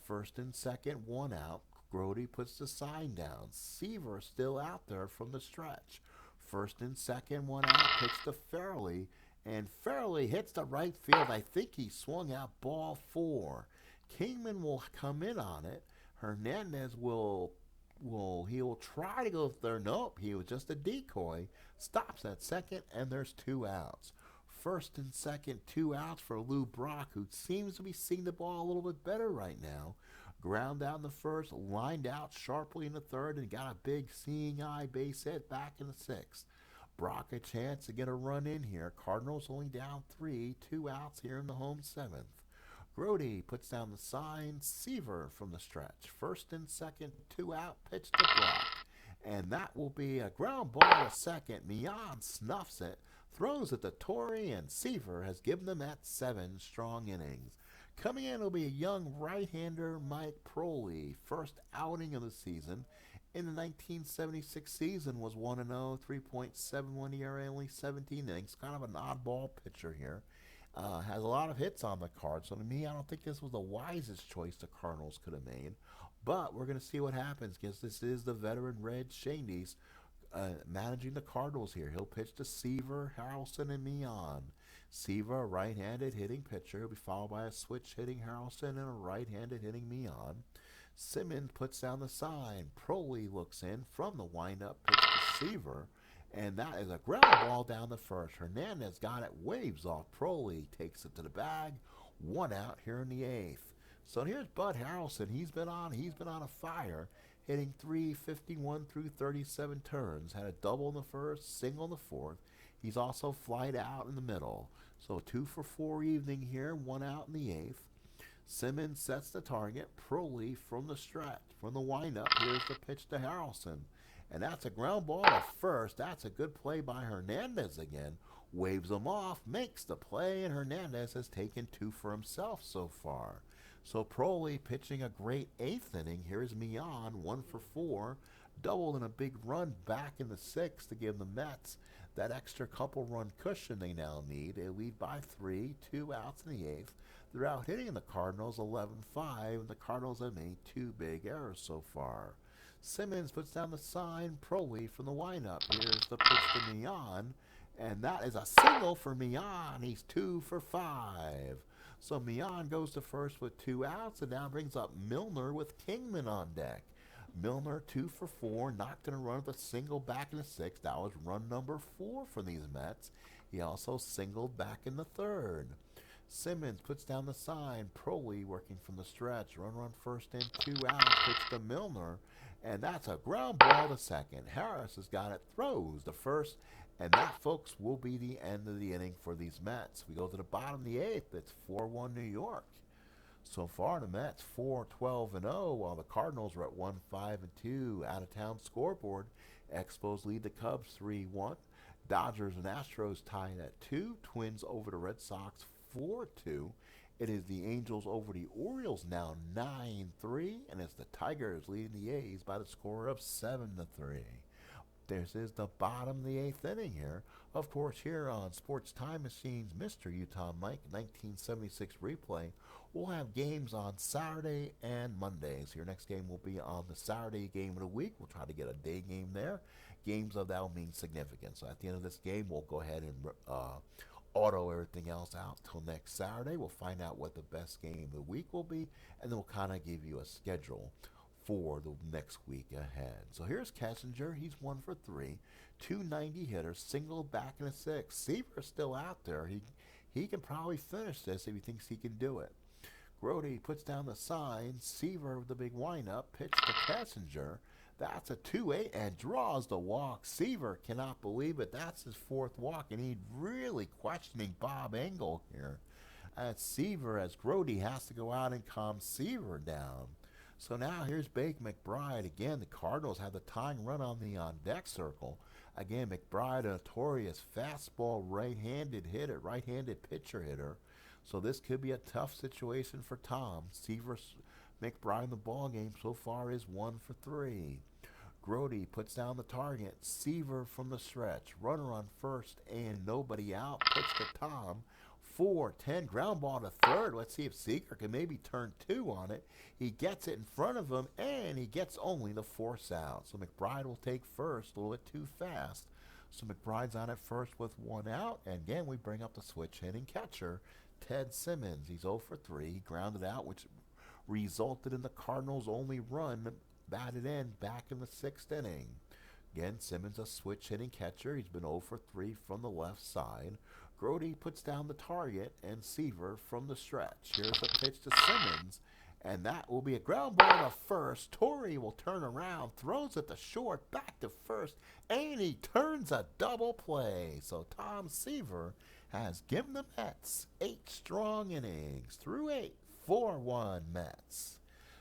First and second, 1 out. Grody puts the sign down. Seaver still out there from the stretch. First and second, 1 out. Pitch to Fairley. And Fairley hits the right field. I think he swung out ball 4. Kingman will come in on it. Hernandez he'll try to go there. Nope, he was just a decoy. Stops at second, and there's 2 outs. First and second, 2 outs for Lou Brock, who seems to be seeing the ball a little bit better right now. Ground out in the first, lined out sharply in the third, and got a big seeing eye base hit back in the 6th. Brock a chance to get a run in here. Cardinals only down 3, 2 outs here in the home 7th. Grody puts down the sign. Seaver from the stretch. First and second, 2 out, pitch to Brock. And that will be a ground ball to second. Mian snuffs it, throws it to Torrey, and Seaver has given them that 7 strong innings. Coming in will be a young right-hander, Mike Proley. First outing of the season. In the 1976 season was 1-0, 3.71 ERA, only 17 innings. Kind of an oddball pitcher here. Has a lot of hits on the card. So to me, I don't think this was the wisest choice the Cardinals could have made. But we're going to see what happens because this is the veteran Red Shandy's managing the Cardinals here. He'll pitch to Seaver, Harrelson, and Mian. Seaver, a right-handed hitting pitcher. He'll be followed by a switch hitting Harrelson and a right-handed hitting Mian. Simmons puts down the sign. Proley looks in from the windup, pitch to Seaver. And that is a ground ball down the first. Hernandez got it, waves off. Proley takes it to the bag. 1 out here in the 8th. So here's Bud Harrelson. He's been on a fire, hitting .351 through 37 turns. Had a double in the first, single in the 4th. He's also flied out in the middle. So 2 for 4 evening here, 1 out in the 8th. Simmons sets the target. Proley from the stretch. From the windup, here's the pitch to Harrelson. And that's a ground ball to first. That's a good play by Hernandez again. Waves him off, makes the play, and Hernandez has taken 2 for himself so far. So Proley pitching a great 8th inning. Here's Mian, 1 for 4. Doubled in a big run back in the 6th to give the Mets that extra couple run cushion they now need. They lead by 3, 2 outs in the 8th. They're out hitting the Cardinals 11-5, and the Cardinals have made 2 big errors so far. Simmons puts down the sign. Proly from the windup. Here's the pitch to Neon. And that is a single for Mian. He's 2 for 5. So Mian goes to first with 2 outs and now brings up Milner with Kingman on deck. Milner 2 for 4, knocked in a run with a single back in the 6th. That was run number 4 for these Mets. He also singled back in the 3rd. Simmons puts down the sign. Proly working from the stretch. Run first in, 2 outs. Pitch to Milner. And that's a ground ball to second. Harris has got it, throws to first. And that, folks, will be the end of the inning for these Mets. We go to the bottom of the 8th. It's 4-1 New York. So far, the Mets 4-12-0, while the Cardinals are at 1-5-2. Out-of-town scoreboard. Expos lead the Cubs 3-1. Dodgers and Astros tied at 2. Twins over the Red Sox 4-2. It is the Angels over the Orioles now 9-3. And it's the Tigers leading the A's by the score of 7-3. This is the bottom of the 8th inning here. Of course, here on Sports Time Machines, Mr. Utah Mike, 1976 replay. We'll have games on Saturday and Mondays. Your next game will be on the Saturday game of the week. We'll try to get a day game there. Games of that will mean significance. So at the end of this game, we'll go ahead and auto everything else out till next Saturday. We'll find out what the best game of the week will be, and then we'll kind of give you a schedule for the next week ahead. So here's Kessinger. He's 1 for 3. 290 hitters, single back in the 6th. Seaver's still out there. He can probably finish this if he thinks he can do it. Grody puts down the sign. Seaver with the big windup. Pitch to Kessinger. That's a 2-8 and draws the walk. Seaver cannot believe it. That's his 4th walk, and he's really questioning Bob Engel here. As Seaver, as Grody has to go out and calm Seaver down. So now here's Bake McBride. Again, the Cardinals have the tying run on the on-deck circle. Again, McBride, a notorious fastball right-handed hitter, right-handed pitcher hitter. So this could be a tough situation for Tom. Seaver, McBride in the ball game so far is 1 for 3. Grody puts down the target. Seaver from the stretch. Runner on first and nobody out. Pitch to Tom. 4-10, ground ball to third. Let's see if Seager can maybe turn 2 on it. He gets it in front of him, and he gets only the force out. So McBride will take first, a little bit too fast. So McBride's on at first with 1 out. And again, we bring up the switch hitting catcher, Ted Simmons. He's 0 for 3. He grounded out, which resulted in the Cardinals' only run batted in back in the 6th inning. Again, Simmons a switch hitting catcher. He's been 0 for 3 from the left side. Grody puts down the target, and Seaver from the stretch. Here's the pitch to Simmons, and that will be a ground ball to first. Torrey will turn around, throws it to short, back to first, and he turns a double play. So Tom Seaver has given the Mets 8 strong innings through 8, 4-1 Mets.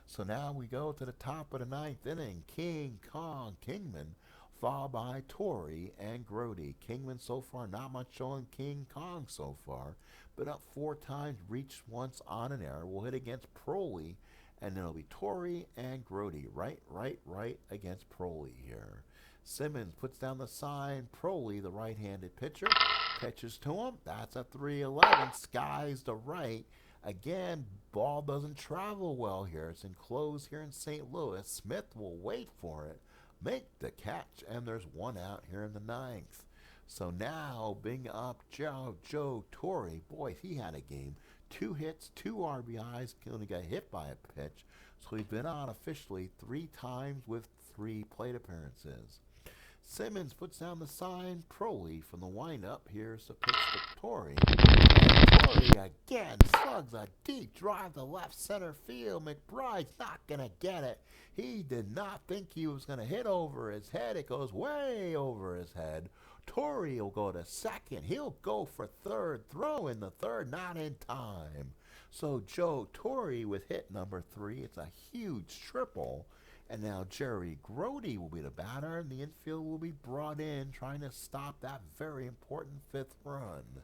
So now we go to the top of the 9th inning. King Kong Kingman, followed by Torrey and Grody. Kingman so far not much showing King Kong so far, but up 4 times, reached once on an error. We'll hit against Proly, and then it'll be Torrey and Grody. Right against Proly here. Simmons puts down the sign. Proly, the right-handed pitcher, pitches to him. That's a 3-11. Skies to right. Again, ball doesn't travel well here. It's enclosed here in St. Louis. Smith will wait for it, make the catch, and there's 1 out here in the 9th. So now, bring up Joe Torre. Boy, he had a game. 2 hits, 2 RBIs, only got hit by a pitch. So he's been on officially 3 times with 3 plate appearances. Simmons puts down the sign. Proly from the windup. Here's the pitch to Torrey. Torrey again slugs a deep drive to left center field. McBride's not going to get it. He did not think he was going to hit over his head. It goes way over his head. Torrey will go to second. He'll go for third. Throw in the third, not in time. So Joe Torrey with hit number 3. It's a huge triple. And now Jerry Grody will be the batter, and the infield will be brought in, trying to stop that very important 5th run.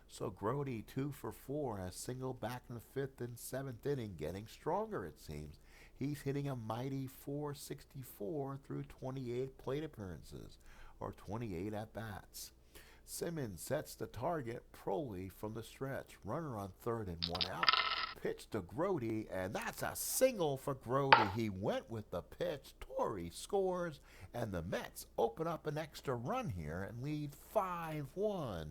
So Grody, 2 for 4, has singled back in the 5th and 7th inning, getting stronger it seems. He's hitting a mighty .464 through 28 plate appearances, or 28 at-bats. Simmons sets the target. Proly from the stretch. Runner on third and 1 out. Pitch to Grody, and that's a single for Grody. He went with the pitch. Torrey scores, and the Mets open up an extra run here and lead 5-1.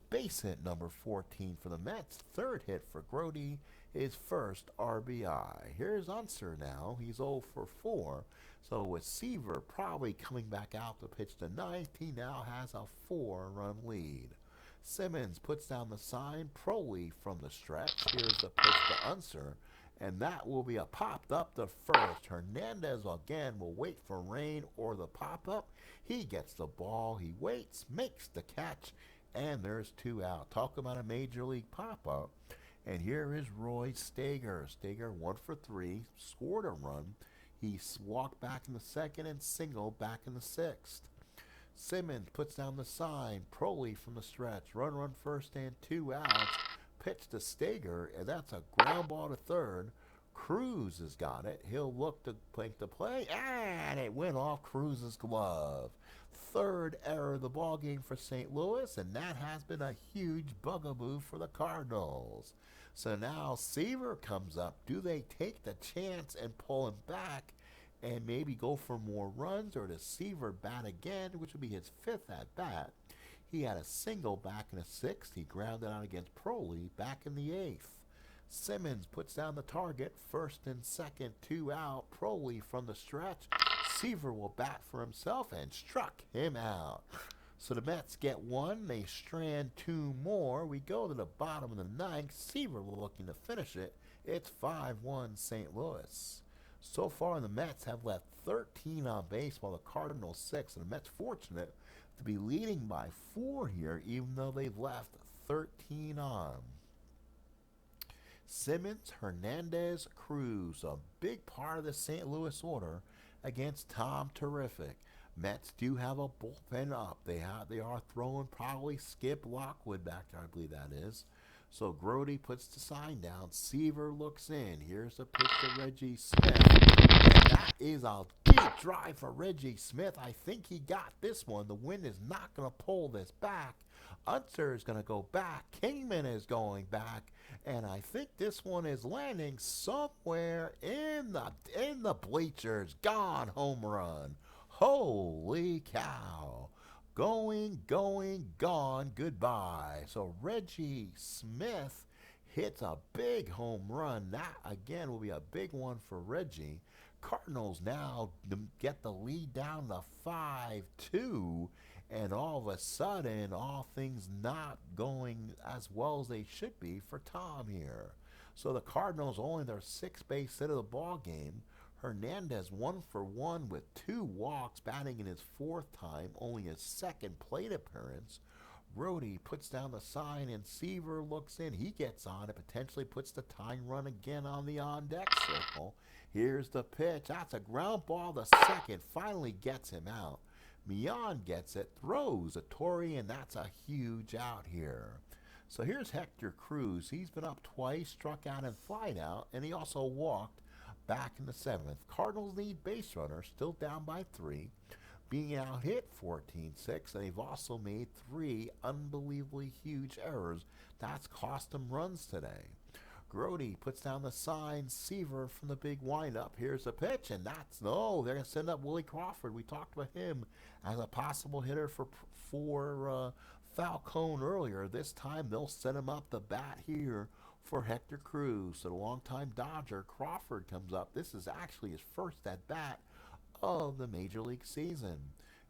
Base hit number 14 for the Mets. Third hit for Grody, his first RBI. Here's Unser now. He's 0 for 4. So with Seaver probably coming back out to pitch the ninth, he now has a 4-run lead. Simmons puts down the sign. Proley from the stretch. Here's the pitch to Unser, and that will be a popped up to first. Hernandez again will wait for rain or the pop-up. He gets the ball. He waits, makes the catch, and there's 2 out. Talk about a major league pop-up. And here is Roy Steger. Steger 1 for 3, scored a run. He walked back in the second and singled back in the sixth. Simmons puts down the sign. Proley from the stretch. Run first and 2 outs. Pitch to Steger, and that's a ground ball to third. Cruz has got it. He'll look to make the play, and it went off Cruz's glove. Third error of the ball game for St. Louis, and that has been a huge bugaboo for the Cardinals. So now Seaver comes up. Do they take the chance and pull him back and maybe go for more runs, or does Seaver bat again, which would be his 5th at bat? He had a single back in the 6th. He grounded out against Proley back in the 8th. Simmons puts down the target. First and second, 2 out. Proley from the stretch. Seaver will bat for himself and struck him out. So the Mets get 1. They strand 2 more. We go to the bottom of the 9th. Seaver looking to finish it. It's 5-1 St. Louis. So far, the Mets have left 13 on base, while the Cardinals 6. And the Mets fortunate to be leading by 4 here, even though they've left 13 on. Simmons, Hernandez, Cruz, a big part of the St. Louis order against Tom Terrific. Mets do have a bullpen up. They are throwing probably Skip Lockwood back there, I believe that is. So Grody puts the sign down. Seaver looks in. Here's a pitch to Reggie Smith. And that is a deep drive for Reggie Smith. I think he got this one. The wind is not going to pull this back. Unser is going to go back. Kingman is going back. And I think this one is landing somewhere in the bleachers. Gone, home run. Holy cow. Going, gone, goodbye. So Reggie Smith hits a big home run. That, again, will be a big one for Reggie. Cardinals now get the lead down to 5-2. And all of a sudden, all things not going as well as they should be for Tom here. So the Cardinals only their 6th base hit of the ball game. Hernandez 1 for 1 with 2 walks, batting in his 4th time, only his 2nd plate appearance. Grody puts down the sign, and Seaver looks in. He gets on it, potentially puts the tying run again on the on-deck circle. Here's the pitch. That's a ground ball to second. Finally gets him out. Mian gets it, throws a Torrey, and that's a huge out here. So here's Hector Cruz. He's been up twice, struck out and flied out, and he also walked back in the 7th. Cardinals lead base runner, still down by 3, being out hit 14-6, and they've also made 3 unbelievably huge errors. That's cost them runs today. Grody puts down the sign. Seaver from the big windup. Here's a pitch, and they're going to send up Willie Crawford. We talked about him as a possible hitter for Falcone earlier. This time they'll set him up the bat here for Hector Cruz. So the longtime Dodger Crawford comes up. This is actually his first at-bat of the Major League season.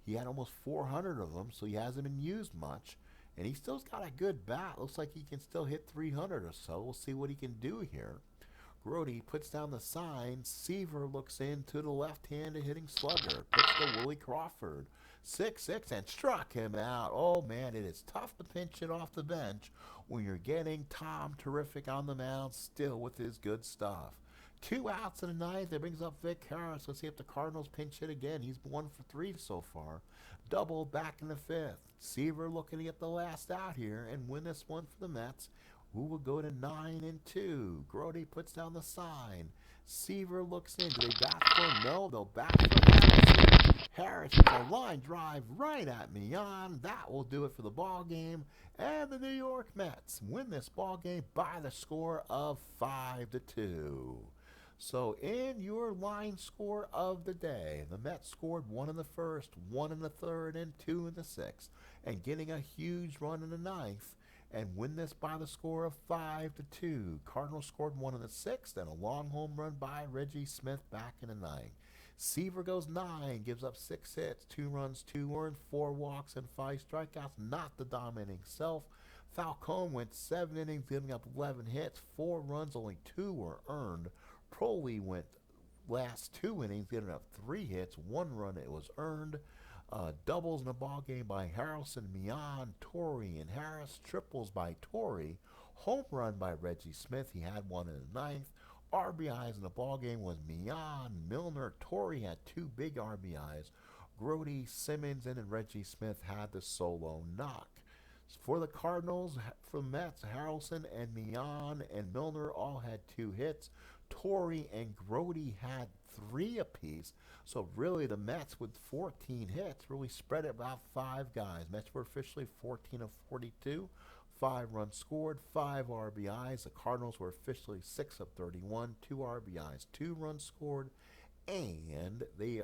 He had almost 400 of them, so he hasn't been used much. And he still's got a good bat. Looks like he can still hit 300 or so. We'll see what he can do here. Grody puts down the sign. Seaver looks into the left-handed hitting slugger. Pitch to Willie Crawford. 6-6 and struck him out. Oh, man, it is tough to pinch it off the bench when you're getting Tom Terrific on the mound still with his good stuff. 2 outs in the 9th. That brings up Vic Harris. Let's see if the Cardinals pinch hit again. He's 1 for 3 so far. Double back in the 5th. Seaver looking to get the last out here and win this one for the Mets, who will go to 9-2. Grody puts down the sign. Seaver looks in. Do they bat for him? No, they'll bat for Harris. Harris hits a line drive right at Mian. That will do it for the ball game. And the New York Mets win this ball game by the score of 5-2. So in your line score of the day, the Mets scored 1 in the first, 1 in the third, and 2 in the sixth, and getting a huge run in the ninth, and win this by the score of 5-2. Cardinals scored 1 in the sixth, and a long home run by Reggie Smith back in the ninth. Seaver goes 9, gives up 6 hits, 2 runs, 2 earned, 4 walks, and 5 strikeouts. Not the dominating self. Falcone went 7 innings, giving up 11 hits, 4 runs, only 2 were earned. Proley went last 2 innings, giving up 3 hits, 1 run it was earned. Doubles in the ball game by Harrelson, Mian, Torrey, and Harris. Triples by Torrey. Home run by Reggie Smith. He had 1 in the ninth. RBIs in the ball game was Mian, Milner. Torrey had 2 big RBIs. Grody, Simmons, and then Reggie Smith had the solo knock. For the Cardinals, for the Mets, Harrelson and Mian and Milner all had 2 hits. Torrey and Grody had 3 apiece. So really the Mets with 14 hits really spread it about 5 guys. Mets were officially 14 of 42. 5 runs scored, 5 RBIs. The Cardinals were officially 6 of 31, 2 RBIs, 2 runs scored, and they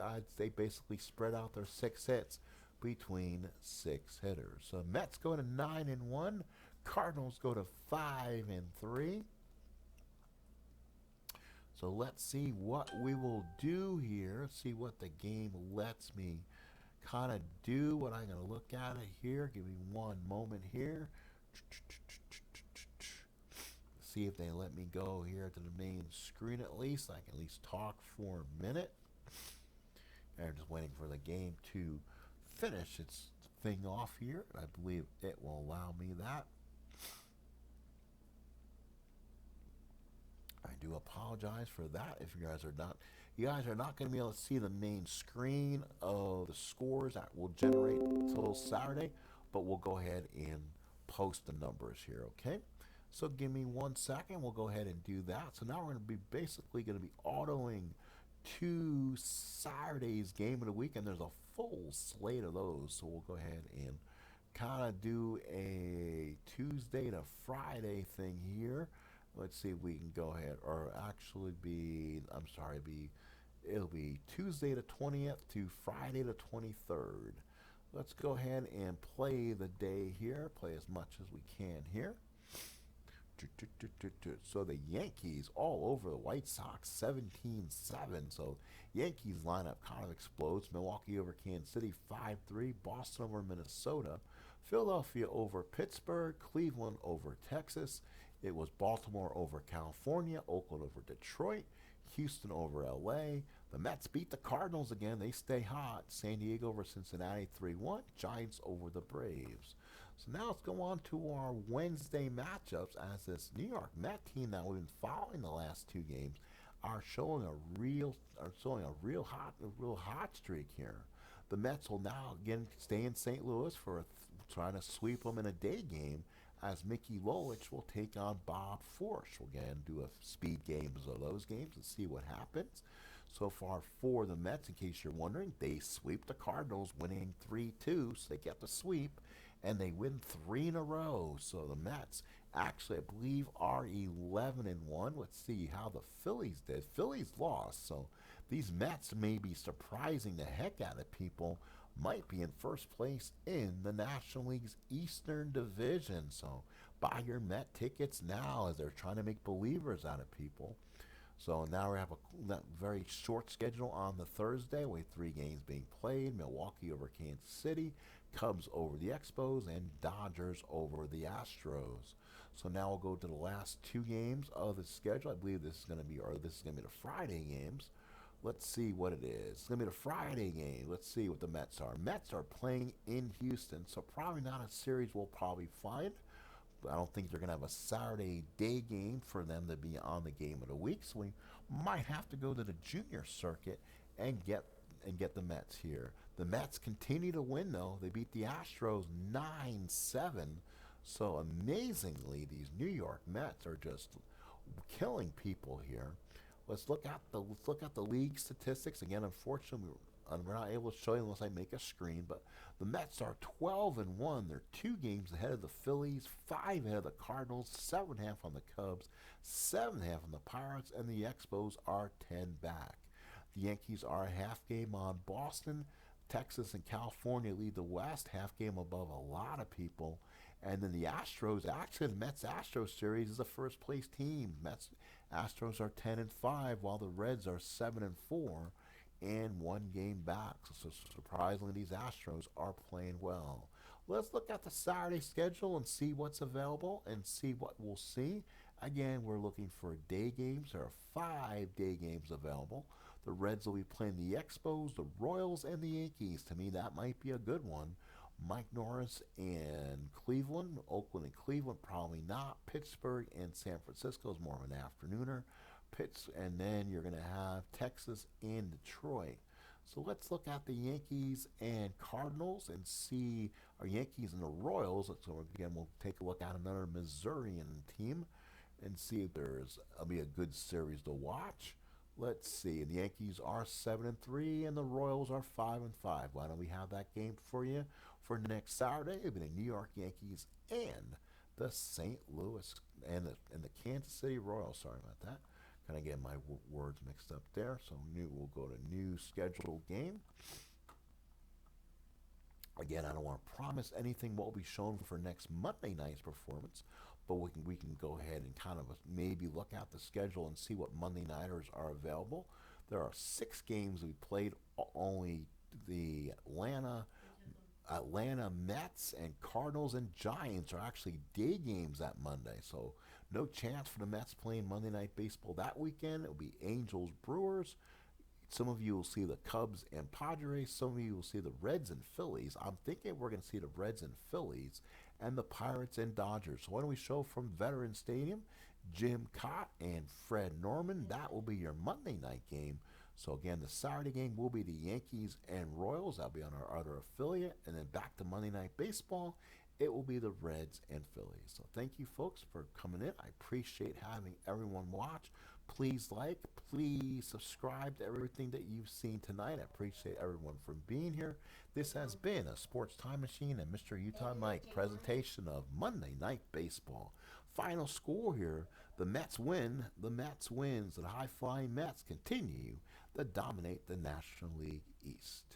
basically spread out their 6 hits between 6 hitters. So Mets go to 9-1, Cardinals go to 5-3. So let's see what we will do here. Let's see what the game lets me kind of do. What I'm going to look at it here. Give me one moment here. See if they let me go here to the main screen at least. I can at least talk for a minute. And I'm just waiting for the game to finish its thing off here. I believe it will allow me that. I do apologize for that. If you guys are not going to be able to see the main screen of the scores that will generate until Saturday, but we'll go ahead and post the numbers here, okay? So give me 1 second. We'll go ahead and do that. So now we're going to be basically going to be autoing 2 Saturday's game of the week, and there's a full slate of those. So we'll go ahead and kind of do a Tuesday to Friday thing here. Let's see if we can go ahead, or actually it'll be Tuesday the 20th to Friday the 23rd. Let's go ahead and play the day here, play as much as we can here. So the Yankees all over the White Sox, 17-7. So Yankees lineup kind of explodes. Milwaukee over Kansas City, 5-3. Boston over Minnesota. Philadelphia over Pittsburgh. Cleveland over Texas. It was Baltimore over California. Oakland over Detroit. Houston over LA. The Mets beat the Cardinals again. They stay hot. San Diego over Cincinnati, 3-1. Giants over the Braves. So now let's go on to our Wednesday matchups, as this New York Met team that we've been following the last 2 games are showing a real hot streak here. The Mets will now again stay in St. Louis for trying to sweep them in a day game, as Mickey Lolich will take on Bob Forsch. We'll again do a speed games of those games and see what happens. So far for the Mets, in case you're wondering, they sweep the Cardinals, winning 3-2, so they get the sweep, and they win 3 in a row. So the Mets actually, I believe, are 11-1. Let's see how the Phillies did. Phillies lost, so these Mets may be surprising the heck out of people. Might be in first place in the National League's Eastern Division. So buy your Met tickets now, as they're trying to make believers out of people. So now we have a very short schedule on the Thursday with 3 games being played. Milwaukee over Kansas City, Cubs over the Expos, and Dodgers over the Astros. So now we'll go to the last 2 games of the schedule. I believe this is going to be the Friday games. Let's see what it is. It's going to be the Friday game. Let's see what the Mets are. Mets are playing in Houston, so probably not a series we'll probably find. I don't think they're going to have a Saturday day game for them to be on the game of the week. So we might have to go to the junior circuit and get the Mets here. The Mets continue to win, though. They beat the Astros 9-7. So amazingly, these New York Mets are just killing people here. Let's look at the league statistics again. Unfortunately, we're not able to show you unless I make a screen, but the Mets are 12-1. They're 2 games ahead of the Phillies, 5 ahead of the Cardinals, 7.5 on the Cubs, 7.5 on the Pirates, and the Expos are 10 back. The Yankees are a half game on Boston. Texas and California lead the West, half game above a lot of people. And then the Astros, actually the Mets-Astros series is the first place team. Astros are 10-5, while the Reds are 7-4 and 1 game back. So surprisingly, these Astros are playing well. Let's look at the Saturday schedule and see what's available and see what we'll see. Again, we're looking for day games. There are 5 day games available. The Reds will be playing the Expos, the Royals, and the Yankees. To me, that might be a good one. Mike Norris and Cleveland. Oakland and Cleveland, probably not. Pittsburgh and San Francisco is more of an afternooner. And then you're going to have Texas and Detroit. So let's look at the Yankees and Cardinals and see our Yankees and the Royals. So again, we'll take a look at another Missourian team and see if it'll be a good series to watch. Let's see. The Yankees are 7-3 and the Royals are 5-5. Why don't we have that game for you for next Saturday? It'll be the New York Yankees and the St. Louis and the Kansas City Royals. Sorry about that. Kind of get my words mixed up there. So we'll go to new scheduled game. Again, I don't want to promise anything what will be shown for next Monday night's performance, but we can go ahead and kind of maybe look at the schedule and see what Monday nighters are available. There are 6 games we played. Only the Atlanta Mets and Cardinals and Giants are actually day games that Monday. So no chance for the Mets playing Monday Night Baseball that weekend. It will be Angels, Brewers. Some of you will see the Cubs and Padres. Some of you will see the Reds and Phillies. I'm thinking we're going to see the Reds and Phillies and the Pirates and Dodgers. So why don't we show from Veterans Stadium, Jim Cott and Fred Norman. That will be your Monday night game. So again, the Saturday game will be the Yankees and Royals. That'll be on our other affiliate. And then back to Monday Night Baseball, it will be the Reds and Phillies. So thank you folks for coming in. I appreciate having everyone watch. Please like, please subscribe to everything that you've seen tonight. I appreciate everyone for being here. This has been a Sports Time Machine and Mr. Utah Mike presentation of Monday Night Baseball. Final score here, the Mets win. The Mets wins. The high-flying Mets continue to dominate the National League East.